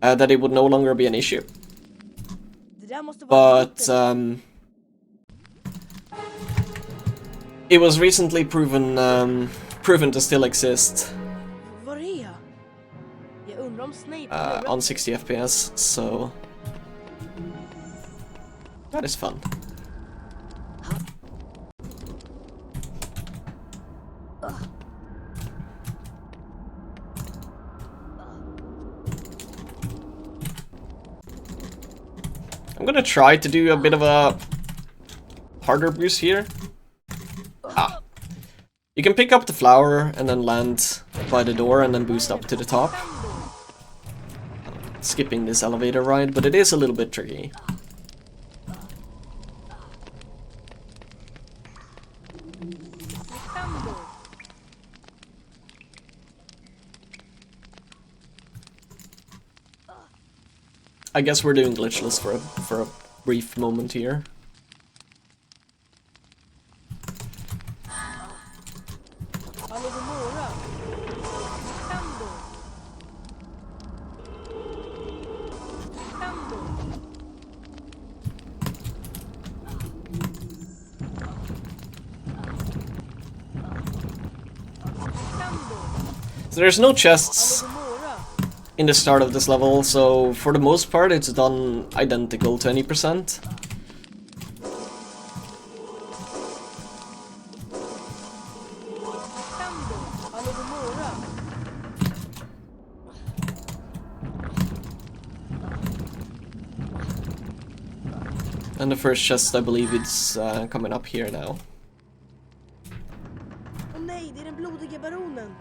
that it would no longer be an issue. But it was recently proven to still exist on 60 FPS, so that is fun. I'm gonna try to do a bit of a harder boost here. You can pick up the flower and then land by the door and then boost up to the top. Skipping this elevator ride, but it is a little bit tricky. I guess we're doing glitchless for a brief moment here. So there's no chests in the start of this level, so for the most part it's done identical to any percent. And the first chest, I believe it's coming up here now. Åh nej, det är den blodiga baronen.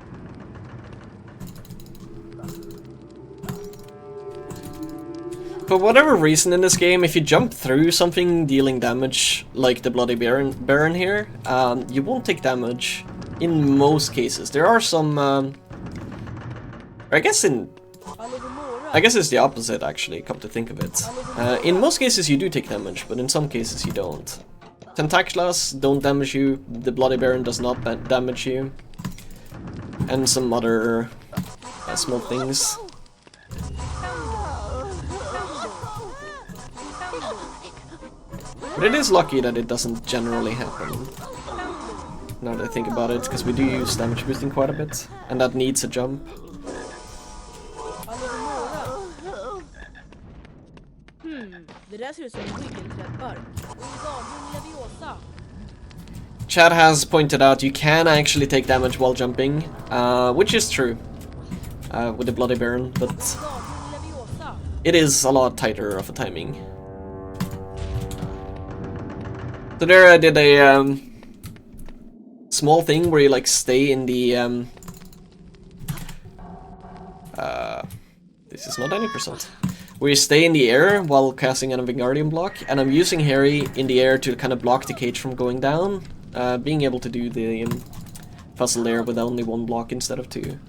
For whatever reason in this game, if you jump through something dealing damage, like the Bloody Baron here, you won't take damage in most cases. There are some, I guess it's the opposite actually, come to think of it. In most cases you do take damage, but in some cases you don't. Tentaculas don't damage you, the Bloody Baron does not damage you, and some other small things. But it is lucky that it doesn't generally happen. now that I think about it, because we do use damage boosting quite a bit, and that needs a jump. Det där ser ut som en skyggelträdbark. Wingardium Leviosa. Chad has pointed out you can actually take damage while jumping, which is true with the Bloody Baron, but it is a lot tighter of a timing. So there I did a small thing where you like stay in the this is not any percent. Where you stay in the air while casting a Wingardium block, and I'm using Harry in the air to kind of block the cage from going down, being able to do the puzzle there with only one block instead of two.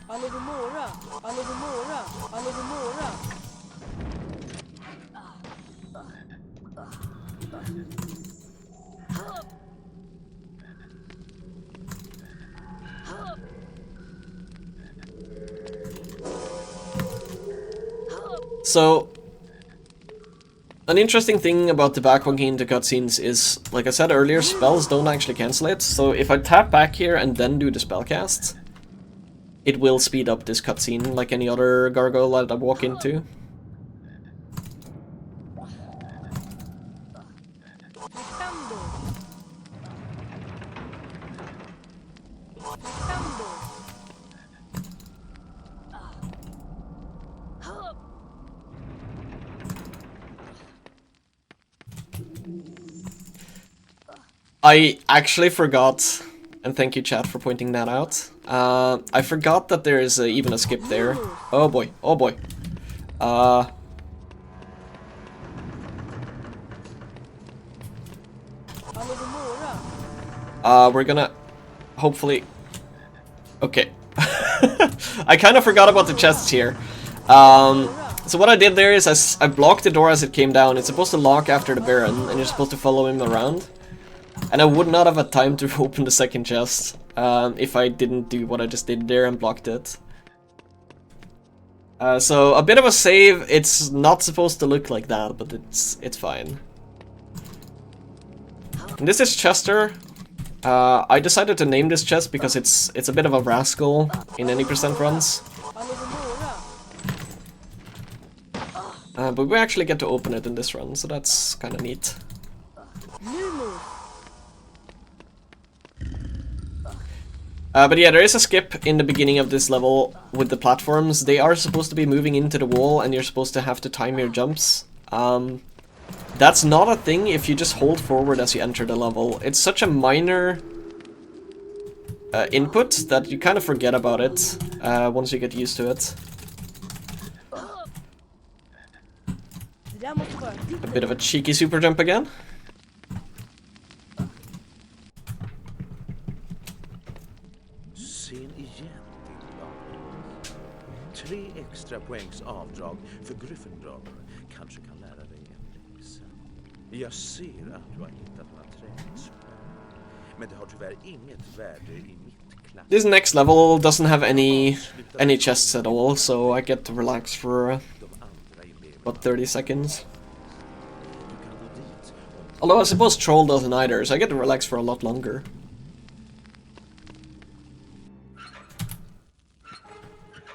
Allogomora, Allogomora, Allogomora. So, an interesting thing about the backwalking into cutscenes is, like I said earlier, spells don't actually cancel it. So if I tap back here and then do the spell cast, it will speed up this cutscene like any other gargoyle that I walk into. I actually forgot, and thank you chat for pointing that out. I forgot that there is even a skip there. Oh boy, oh boy. We're gonna hopefully... Okay. I kind of forgot about the chests here. So what I did there is I blocked the door as it came down. It's supposed to lock after the Baron, and you're supposed to follow him around. And I would not have had time to open the second chest if I didn't do what I just did there and blocked it. So a bit of a save. It's not supposed to look like that, but it's fine. And this is Chester. I decided to name this chest because it's a bit of a rascal in any percent runs. But we actually get to open it in this run, so that's kind of neat. But yeah, there is a skip in the beginning of this level with the platforms. They are supposed to be moving into the wall, and you're supposed to have to time your jumps. That's not a thing if you just hold forward as you enter the level. It's such a minor input that you kind of forget about it once you get used to it. A bit of a cheeky super jump again. Sen igen, din 3 extra poängs avdrag för Gryffindor kanske kan lära dig en läxa. Jag ser att du har hittat några träningsspel, men det har tyvärr inget värde i mitt klass. This next level doesn't have any chests at all, so I get to relax for about 30 seconds. Although I suppose Troll doesn't either, so I get to relax for a lot longer.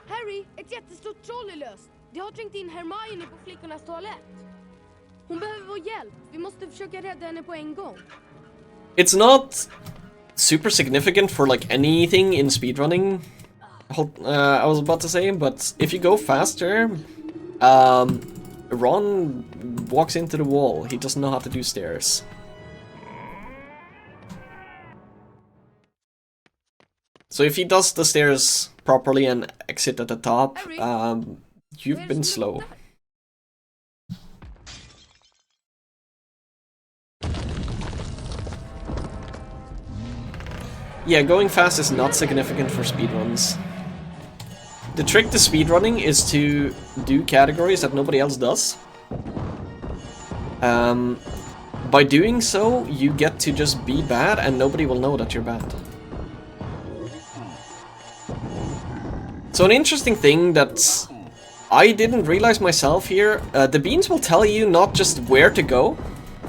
Harry, ett jättestort troll är löst. Det har trängt in Hermione på flickornas toalett. Hon behöver vår hjälp. Vi måste försöka rädda henne på en gång. It's not super significant for like anything in speedrunning, I was about to say, but if you go faster, Ron walks into the wall. He doesn't know how to do stairs. So if he does the stairs properly and exit at the top, you've been slow. Yeah, going fast is not significant for speedruns. The trick to speedrunning is to do categories that nobody else does. by doing so, you get to just be bad and nobody will know that you're bad. So an interesting thing that I didn't realize myself here, the beans will tell you not just where to go,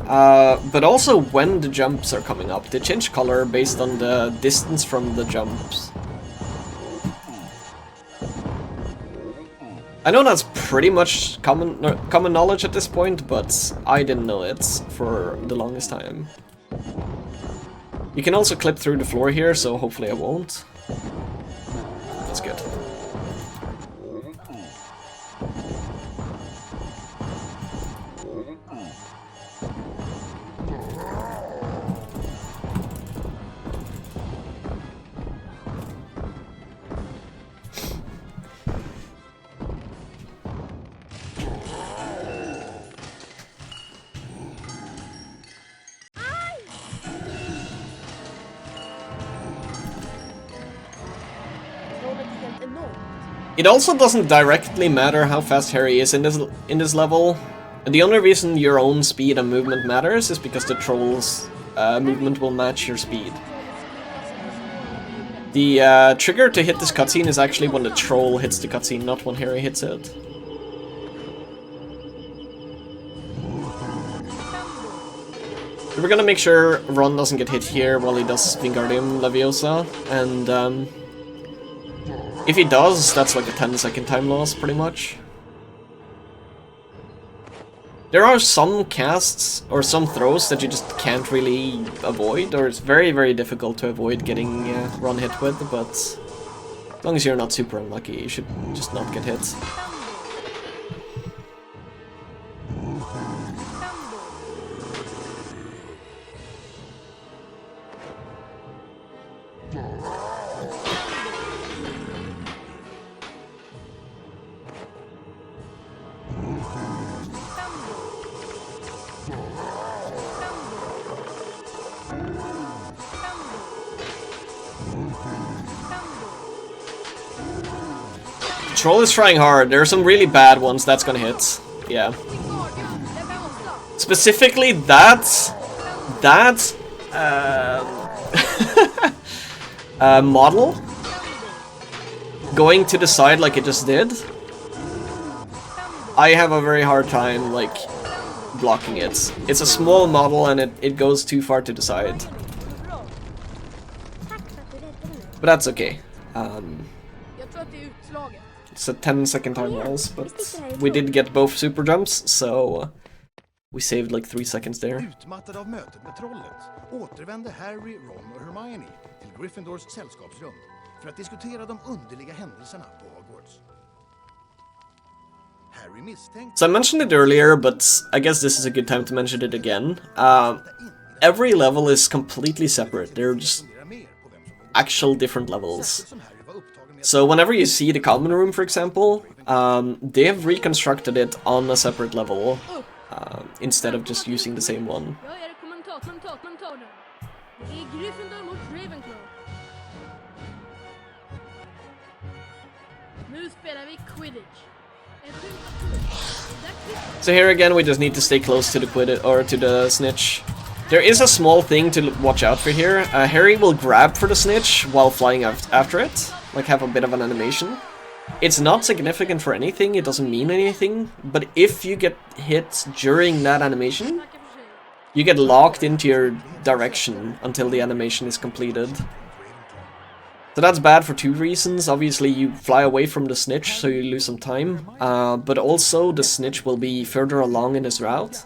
but also when the jumps are coming up. They change color based on the distance from the jumps. I know that's pretty much common knowledge at this point, but I didn't know it for the longest time. You can also clip through the floor here, so hopefully I won't. That's good. It also doesn't directly matter how fast Harry is in this level. The only reason your own speed and movement matters is because the troll's movement will match your speed. The trigger to hit this cutscene is actually when the troll hits the cutscene, not when Harry hits it. We're gonna make sure Ron doesn't get hit here while he does Wingardium Leviosa, and if he does, that's like a 10-second time loss, pretty much. There are some casts, or some throws, that you just can't really avoid, or it's very, very difficult to avoid getting Ron hit with, but as long as you're not super unlucky, you should just not get hit. Troll is trying hard. There are some really bad ones that's gonna hit. Yeah. Specifically that model going to the side like it just did. I have a very hard time like blocking it. It's a small model and it goes too far to the side. But that's okay. It's a 10-second time loss, but we did get both super jumps, so we saved like 3 seconds there. Utmattad av mötet med trollet återvände Harry, Ron och Hermione till Gryffindors sällskapsrum för att diskutera de underliga händelserna på Hogwarts. Harry misstänkte... So I mentioned it earlier, but I guess this is a good time to mention it again. Every level is completely separate. They're just actual different levels. So whenever you see the common room, for example, they have reconstructed it on a separate level instead of just using the same one. So here again, we just need to stay close to the Quidditch or to the snitch. There is a small thing to watch out for here. Harry will grab for the snitch while flying after it. Like have a bit of an animation. It's not significant for anything, it doesn't mean anything, but if you get hit during that animation, you get locked into your direction until the animation is completed. So that's bad for two reasons. Obviously you fly away from the snitch, so you lose some time, but also the snitch will be further along in his route.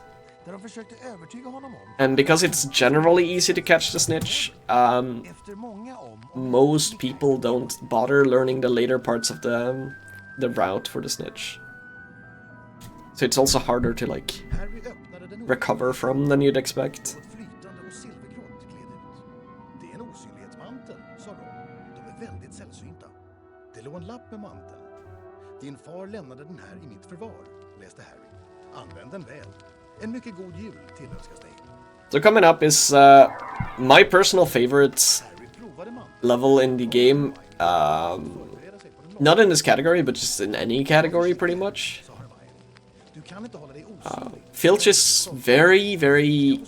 And because it's generally easy to catch the snitch, most people don't bother learning the later parts of the route for the snitch. So it's also harder to like recover from than you'd expect. Din far lämnade den här i mitt förvar, läste Harry. Använd den väl. En mycket god jul tillönskas dig. So coming up is my personal favorite level in the game. Not in this category, but just in any category, pretty much. Filch is very, very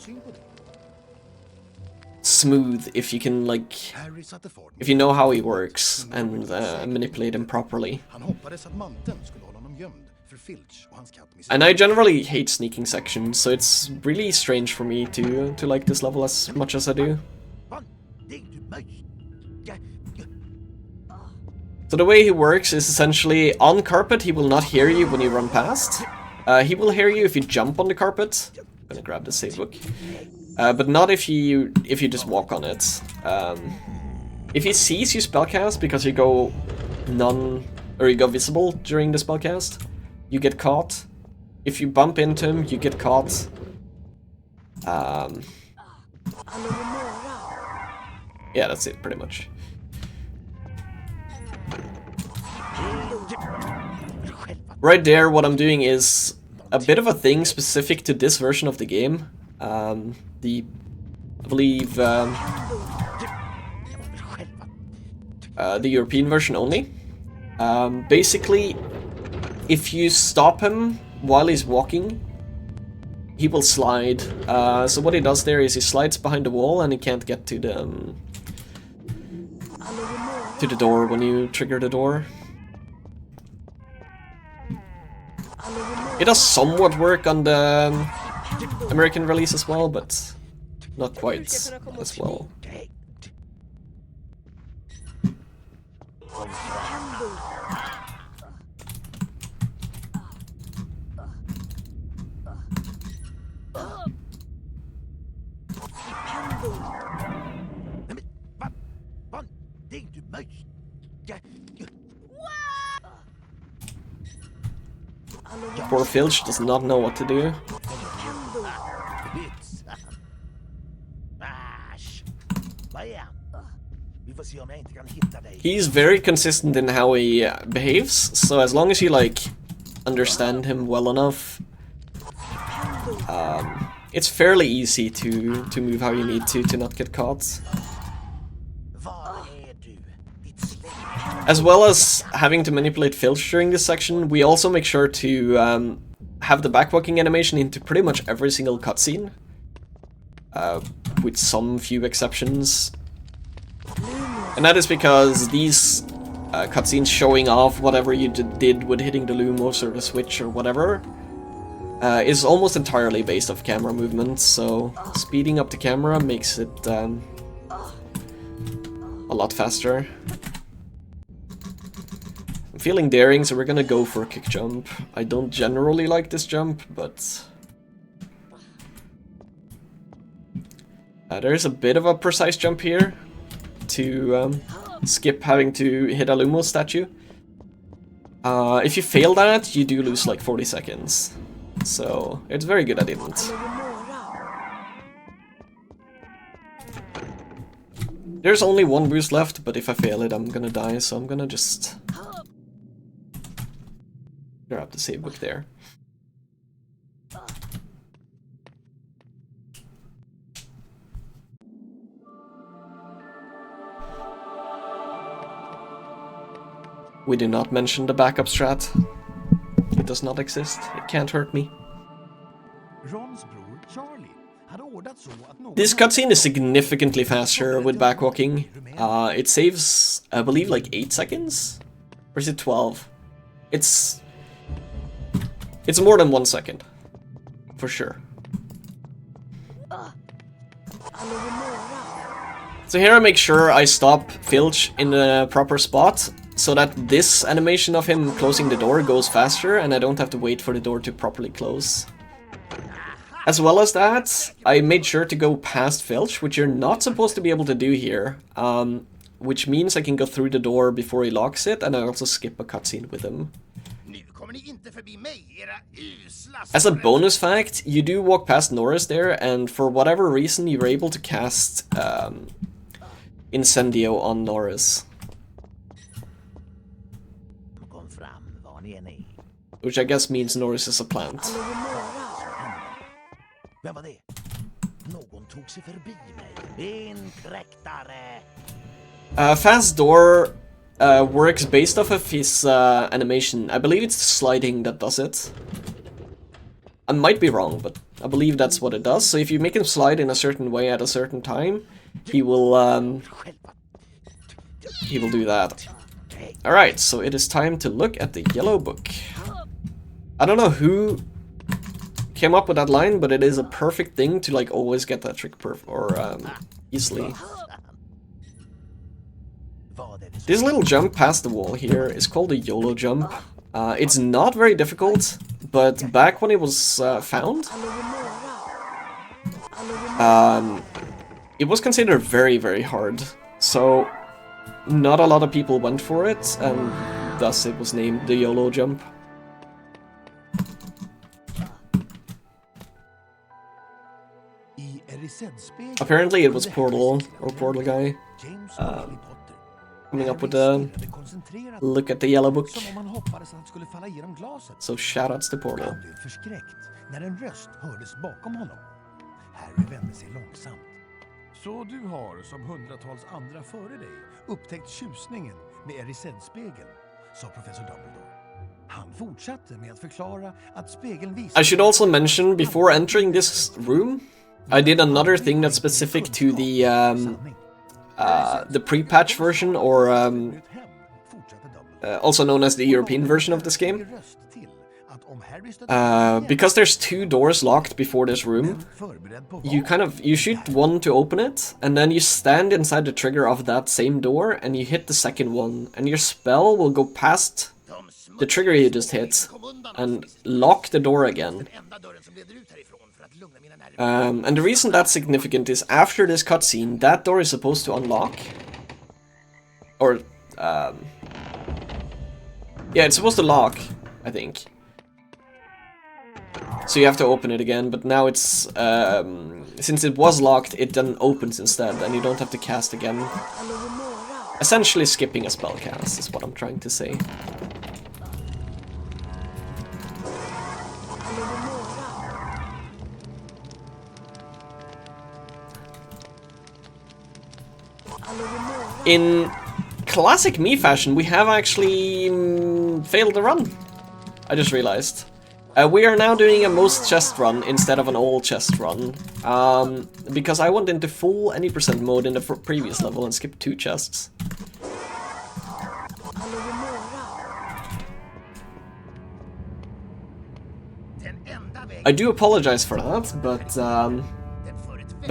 smooth if you can, like, if you know how he works and manipulate him properly. And I generally hate sneaking sections, so it's really strange for me to like this level as much as I do. So the way he works is essentially, on carpet he will not hear you when you run past. He will hear you if you jump on the carpet. I'm gonna grab the save book. But not if you just walk on it. If he sees you spellcast because you go you go visible during the spellcast, you get caught. If you bump into him, you get caught. Yeah, that's it, pretty much. Right there, what I'm doing is a bit of a thing specific to this version of the game. I believe the European version only. Basically, if you stop him while he's walking, he will slide. So what he does there is he slides behind the wall and he can't get to the door when you trigger the door. It does somewhat work on the American release as well, but not quite as well. Poor Filch does not know what to do. He's very consistent in how he behaves, so as long as you like understand him well enough, it's fairly easy to move how you need to not get caught. As well as having to manipulate Filch during this section, we also make sure to have the backwalking animation into pretty much every single cutscene, with some few exceptions. And that is because these cutscenes showing off whatever you did with hitting the Lumos or the switch or whatever is almost entirely based off camera movements, so speeding up the camera makes it a lot faster. I'm feeling daring, so we're gonna go for a kick jump. I don't generally like this jump, but there's a bit of a precise jump here to skip having to hit a Lumos statue. If you fail that, you do lose like 40 seconds. So it's very good I didn't. There's only one boost left, but if I fail it, I'm gonna die, so I'm gonna just grab the save book there. We do not mention the backup strat. It does not exist. It can't hurt me. This cutscene is significantly faster with backwalking. It saves, I believe, like 8 seconds? Or is it 12? It's more than 1 second. For sure. So here I make sure I stop Filch in the proper spot, so that this animation of him closing the door goes faster and I don't have to wait for the door to properly close. As well as that, I made sure to go past Filch, which you're not supposed to be able to do here, which means I can go through the door before he locks it, and I also skip a cutscene with him. As a bonus fact, you do walk past Norris there, and for whatever reason you're able to cast Incendio on Norris. Which I guess means Norris is a plant. Fast door works based off of his animation. I believe it's sliding that does it. I might be wrong, but I believe that's what it does. So if you make him slide in a certain way at a certain time, he will do that. Alright, so it is time to look at the yellow book. I don't know who came up with that line, but it is a perfect thing to like always get that trick easily. This little jump past the wall here is called a YOLO jump. It's not very difficult, but back when it was found, it was considered very, very hard. So not a lot of people went for it, and thus it was named the YOLO jump. Apparently it was Portal, or Portal Guy, coming up with a look at the yellow book. So shoutouts to Portal. Så du har, som hundratals andra före dig, upptäckt tjusningen med Erised-spegeln, sa professor Dumbledore. Han fortsatte med att förklara att spegeln visar... I should also mention, before entering this room, I did another thing that's specific to the pre-patch version, or also known as the European version of this game. Because there's 2 doors locked before this room, you shoot one to open it, and then you stand inside the trigger of that same door, and you hit the second one, and your spell will go past the trigger you just hit, and lock the door again. And the reason that's significant is after this cutscene, that door is supposed to unlock. Or, yeah, it's supposed to lock, I think. So you have to open it again, but now it's, since it was locked, it then opens instead, and you don't have to cast again. Essentially skipping a spell cast is what I'm trying to say. In classic me fashion, we have actually failed the run. I just realized. We are now doing a most chest run instead of an all chest run. Because I went into full any % mode in the previous level and skipped 2 chests. I do apologize for that, but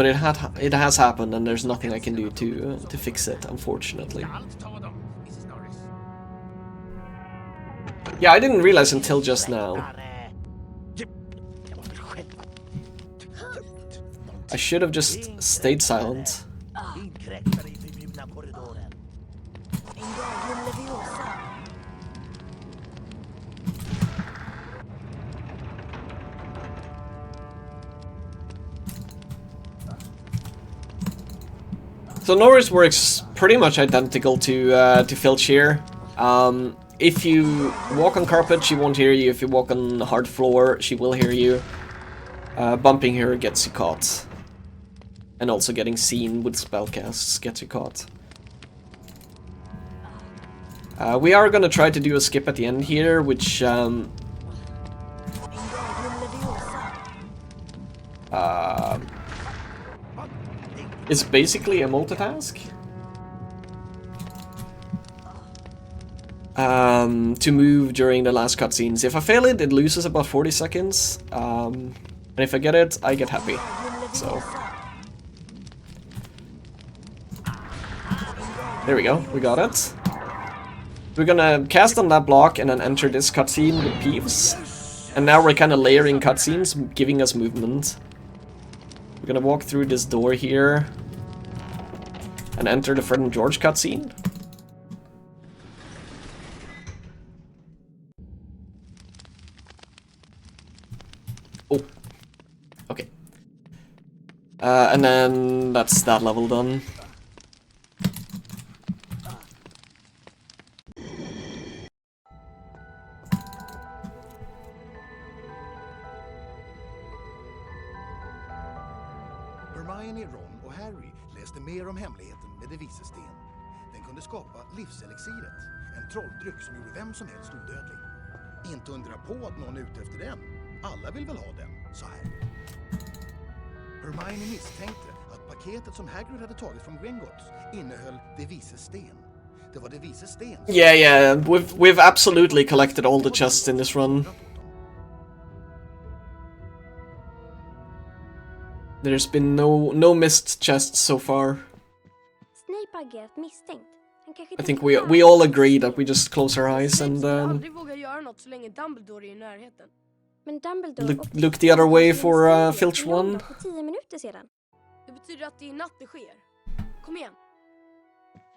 it has happened, and there's nothing I can do to fix it, unfortunately. Yeah, I didn't realize until just now. I should have just stayed silent. So Norris works pretty much identical to Filch here. If you walk on carpet, she won't hear you. If you walk on hard floor, she will hear you. Bumping her gets you caught. And also getting seen with spellcasts gets you caught. We are gonna try to do a skip at the end here, which is basically a multitask. To move during the last cutscenes. If I fail it, it loses about 40 seconds. And if I get it, I get happy. So there we go, we got it. We're gonna cast on that block and then enter this cutscene with Peeves. And now we're kind of layering cutscenes, giving us movement. We're gonna walk through this door here and enter the Fred and George cutscene. Oh, okay. And then that's that level done. Hermione, Ron och Harry läste mer om hemligheten med det vise sten. Den kunde skapa livselixiret, en trolldryck som gjorde vem som helst odödlig. Inte undra på att någon är ute efter den. Alla vill väl ha den, så här. Hermione misstänkte att paketet som Hagrid hade tagit från Gringotts innehöll det vises sten. Det var det vises sten. Yeah, we've absolutely collected all the chests in this run. There's been no missed chests so far. Snape har agerat misstänkt. Han kanske I think we all agree that we just close our eyes and aldrig vågar göra något så länge Dumbledore är i närheten. Men Dumbledore look the other way for Filch 1. För 10 minuter sedan. Det betyder att det är natt det sker. Kom igen.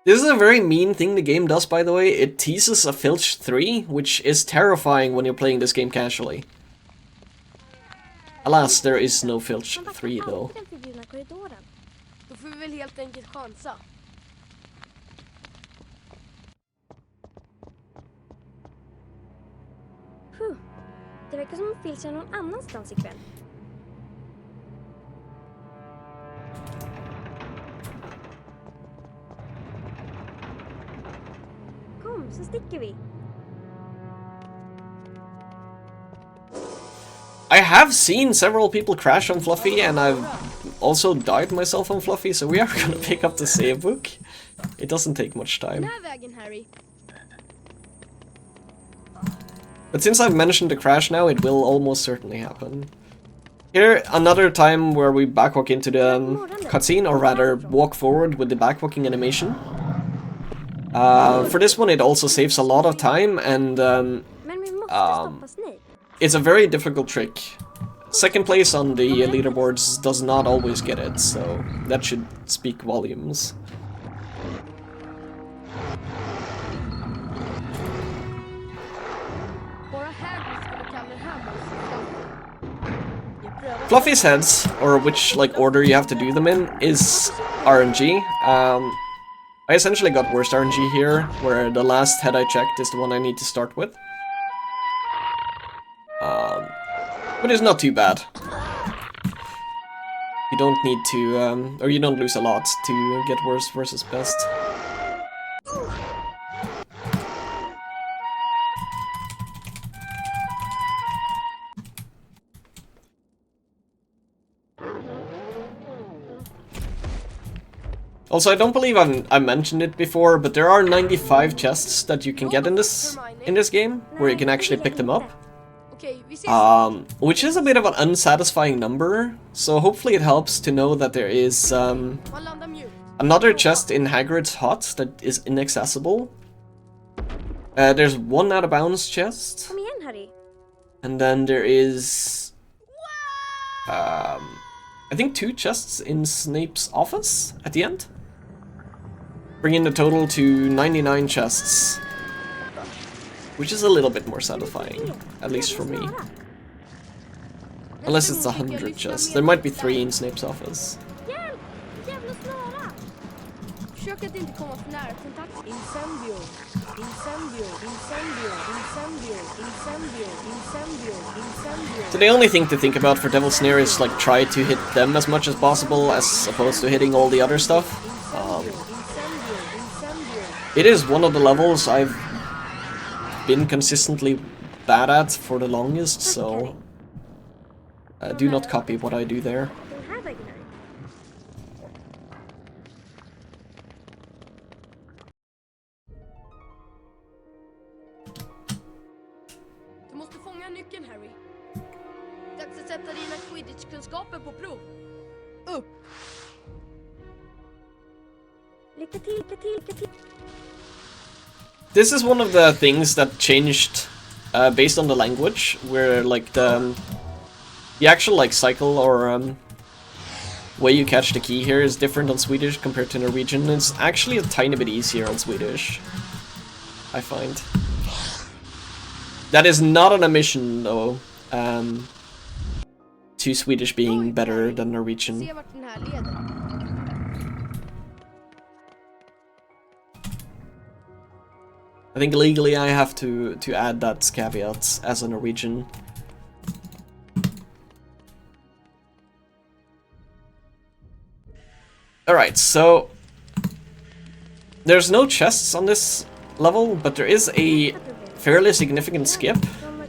This is a very mean thing the game does, by the way. It teases a Filch 3, which is terrifying when you're playing this game casually. Alas, there is no Filch 3 though. Då får vi väl helt enkelt chansa. Det verkar som att Filch är någon annanstans ikväll. Kom, så sticker vi. I have seen several people crash on Fluffy, and I've also died myself on Fluffy, so we are gonna pick up the save book. It doesn't take much time. Den här vägen, Harry. But since I've mentioned the crash now, it will almost certainly happen. Here, another time where we backwalk into the cutscene, or rather walk forward with the backwalking animation. For this one it also saves a lot of time, and it's a very difficult trick. Second place on the leaderboards does not always get it, so that should speak volumes. Fluffy's heads, or which like order you have to do them in, is RNG. I essentially got worst RNG here, where the last head I checked is the one I need to start with. But it's not too bad. You don't need to, or you don't lose a lot to get worst versus best. Also, I don't believe I mentioned it before, but there are 95 chests that you can get in this game, where you can actually pick them up. Which is a bit of an unsatisfying number, so hopefully it helps to know that there is another chest in Hagrid's hut that is inaccessible. There's one out of bounds chest, and then there is I think 2 chests in Snape's office at the end, bringing the total to 99 chests. Which is a little bit more satisfying, at least for me. Unless it's 100 chests. There might be 3 in Snape's office. Försök att inte komma för nära kontakt. Incendio. Incendio. Incendio. Incendio. Incendio. Incendio. Incendio. So the only thing to think about for Devil's Snare is like try to hit them as much as possible as opposed to hitting all the other stuff. It is one of the levels I've been consistently bad at for the longest, so do not copy what I do there. Du måste fånga nyckeln, Harry. Dags att sätta dina Quidditch-kunskaper på prov. Upp! Lycka till, lycka till, lycka till. This is one of the things that changed based on the language, where like the actual like cycle or way you catch the key here is different on Swedish compared to Norwegian. It's actually a tiny bit easier on Swedish, I find. That is not an omission though, to Swedish being better than Norwegian. Se vart den här leder. I think legally I have to add that caveat as a Norwegian. Alright, so there's no chests on this level, but there is a fairly significant skip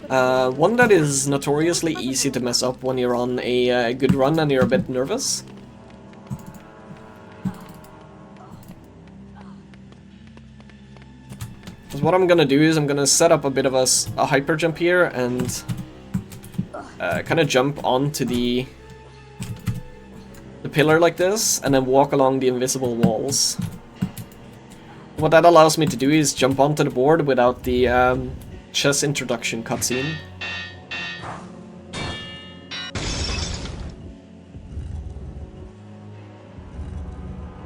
One that is notoriously easy to mess up when you're on a good run and you're a bit nervous. Because what I'm gonna do is I'm gonna set up a bit of a hyper jump here and kind of jump onto the pillar like this and then walk along the invisible walls. What that allows me to do is jump onto the board without the chess introduction cutscene.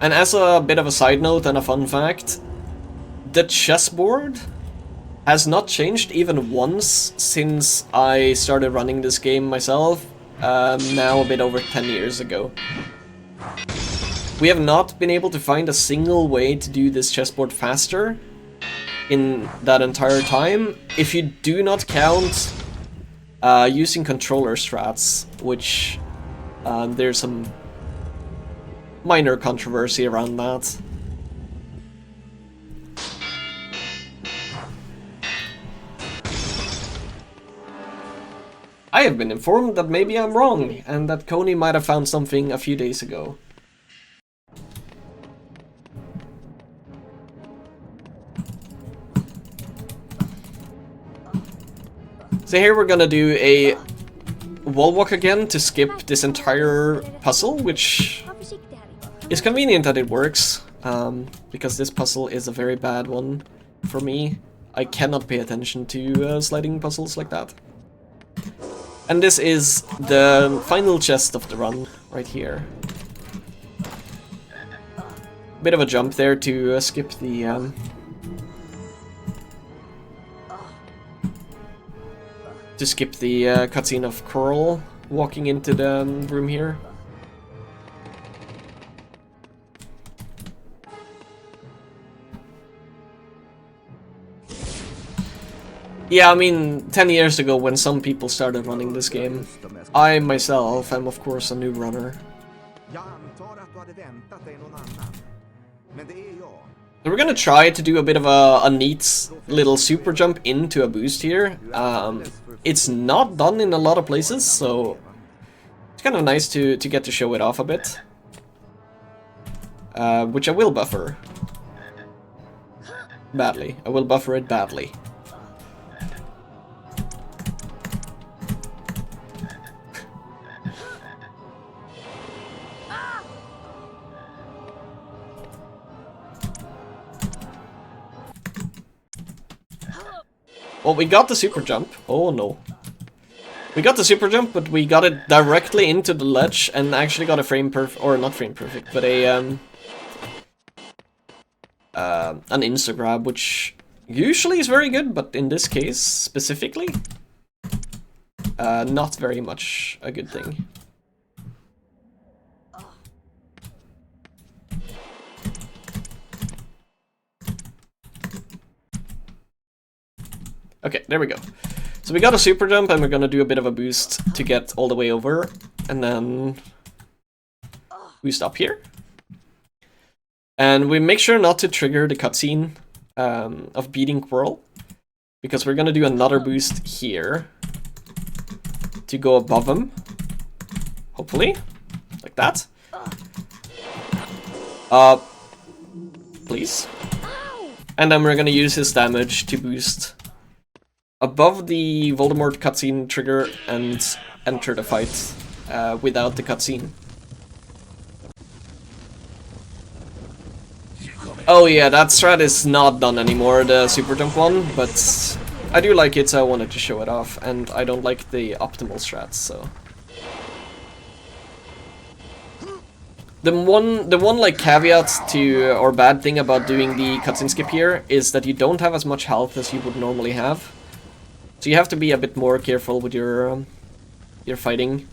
And as a bit of a side note and a fun fact, the chessboard has not changed even once since I started running this game myself, now a bit over 10 years ago. We have not been able to find a single way to do this chessboard faster in that entire time, if you do not count using controller strats, which there's some minor controversy around that. I have been informed that maybe I'm wrong, and that Coney might have found something a few days ago. So here we're gonna do a wall walk again to skip this entire puzzle, which is convenient that it works, because this puzzle is a very bad one for me. I cannot pay attention to sliding puzzles like that. And this is the final chest of the run, right here. Bit of a jump there to skip the cutscene of Coral walking into the room here. Yeah, I mean, 10 years ago when some people started running this game, I myself am of course a new runner. So we're gonna try to do a bit of a neat little super jump into a boost here. It's not done in a lot of places, so it's kind of nice to get to show it off a bit. Which I will buffer. Badly. I will buffer it badly. Well, we got the super jump. Oh no. We got the super jump, but we got it directly into the ledge and actually got a frame perfect, or not frame perfect, but a an insta grab, which usually is very good, but in this case specifically, not very much a good thing. Okay, there we go. So we got a super jump and we're gonna do a bit of a boost to get all the way over, and then boost up here. And we make sure not to trigger the cutscene of beating Quirrell, because we're gonna do another boost here to go above him. Hopefully, like that. Please. And then we're gonna use his damage to boost above the Voldemort cutscene trigger and enter the fight without the cutscene. Oh yeah, that strat is not done anymore, the super jump one, but I do like it, so I wanted to show it off, and I don't like the optimal strats, so. The one like caveat to, or bad thing about doing the cutscene skip here is that you don't have as much health as you would normally have. So you have to be a bit more careful with your fighting.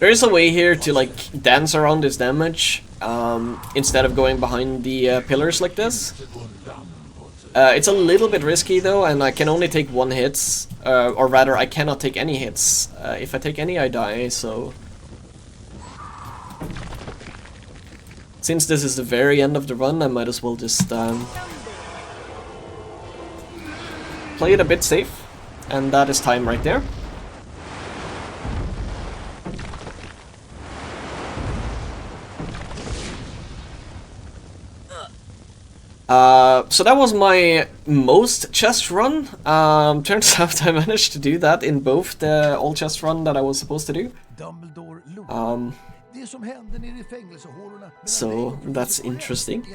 There is a way here to like dance around this damage instead of going behind the pillars like this. It's a little bit risky though, and I can only take 1 hit, or rather I cannot take any hits. If I take any I die, so... Since this is the very end of the run, I might as well just play it a bit safe, and that is time right there. So that was my most chest run. Turns out I managed to do that in both the all chest run that I was supposed to do. So that's interesting.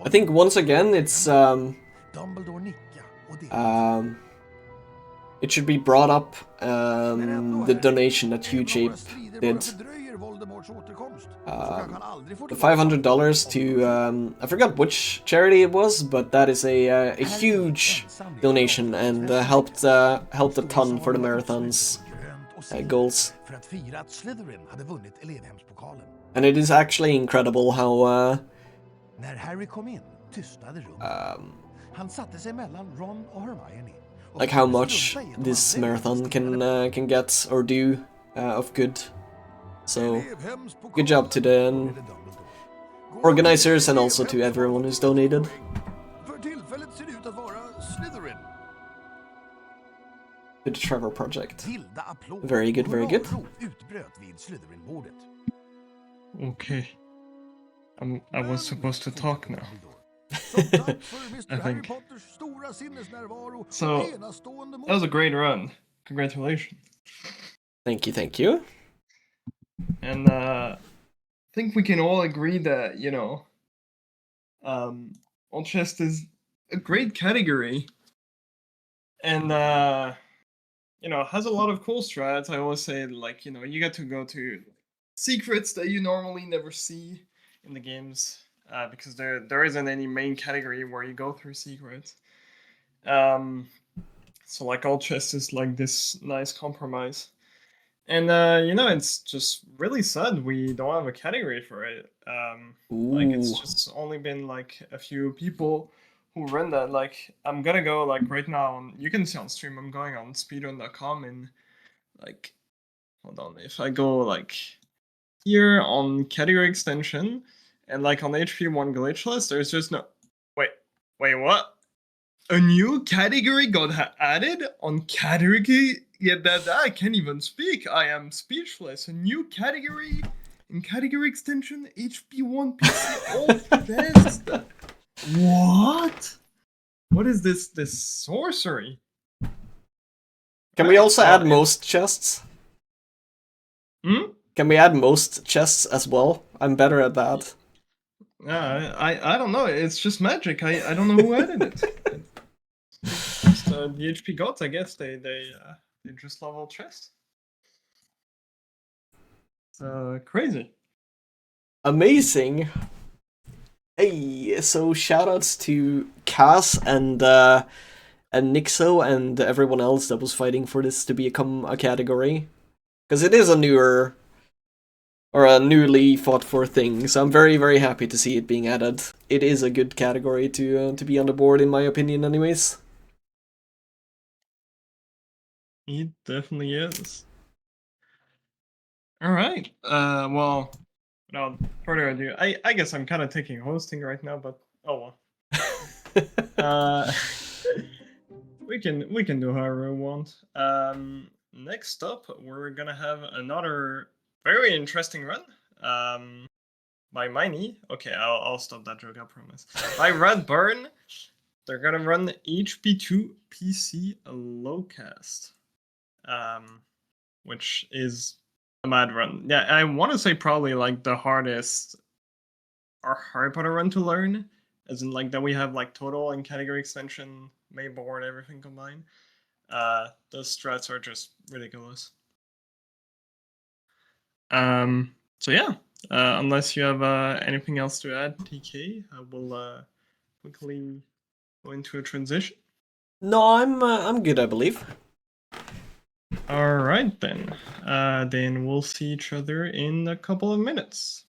I think once again it's it should be brought up, the donation that Huge Ape did. The $500 to, I forgot which charity it was, but that is a huge donation and helped a ton for the marathon's goals. And it is actually incredible how like how much this marathon can get or do of good. So good job to the organizers and also to everyone who's donated. To the Trevor Project. Very good, very good. Okay. I was supposed to talk now. I think. So, that was a great run. Congratulations. Thank you, thank you. And I think we can all agree that, you know, all chest is a great category. And, you know, has a lot of cool strats. I always say, like, you know, you get to go to secrets that you normally never see in the games. Because there isn't any main category where you go through secrets. So like all chest is like this nice compromise. And you know, it's just really sad we don't have a category for it. Like it's just only been like a few people who run that. Like I'm gonna go like right now on, you can see on stream, I'm going on speedrun.com and like, hold on, if I go like here on category extension, and like on HP1 glitch list, there's just no... Wait, what? A new category got added on category? Yeah, that I can't even speak. I am speechless. A new category in category extension, HP1 PC all chest. What? What is this sorcery? Can we also add most chests? Can we add most chests as well? I'm better at that. I don't know. It's just magic. I don't know who added it. Just, the HP gods, I guess they just love all chest. It's crazy. Amazing. Hey, so shoutouts to Cass and Nixo and everyone else that was fighting for this to become a category, because it is a newer or a newly fought for thing, so I'm very, very happy to see it being added. It is a good category to be on the board, in my opinion, anyways. It definitely is. Alright, well, without further ado, I guess I'm kind of taking hosting right now, but oh well. We can do however we want. Next up, we're gonna have another very interesting run. By Miney. Okay, I'll stop that joke, I promise. By Red Burn, they're gonna run HP2 PC Lowcast. Which is a mad run. Yeah, I want to say probably like the hardest or Harry Potter run to learn, as in like that we have like total and category extension, main board, everything combined. Those strats are just ridiculous. So yeah, Unless you have anything else to add, TK, I will quickly go into a transition. No, I'm good, I believe. All right then. Then we'll see each other in a couple of minutes.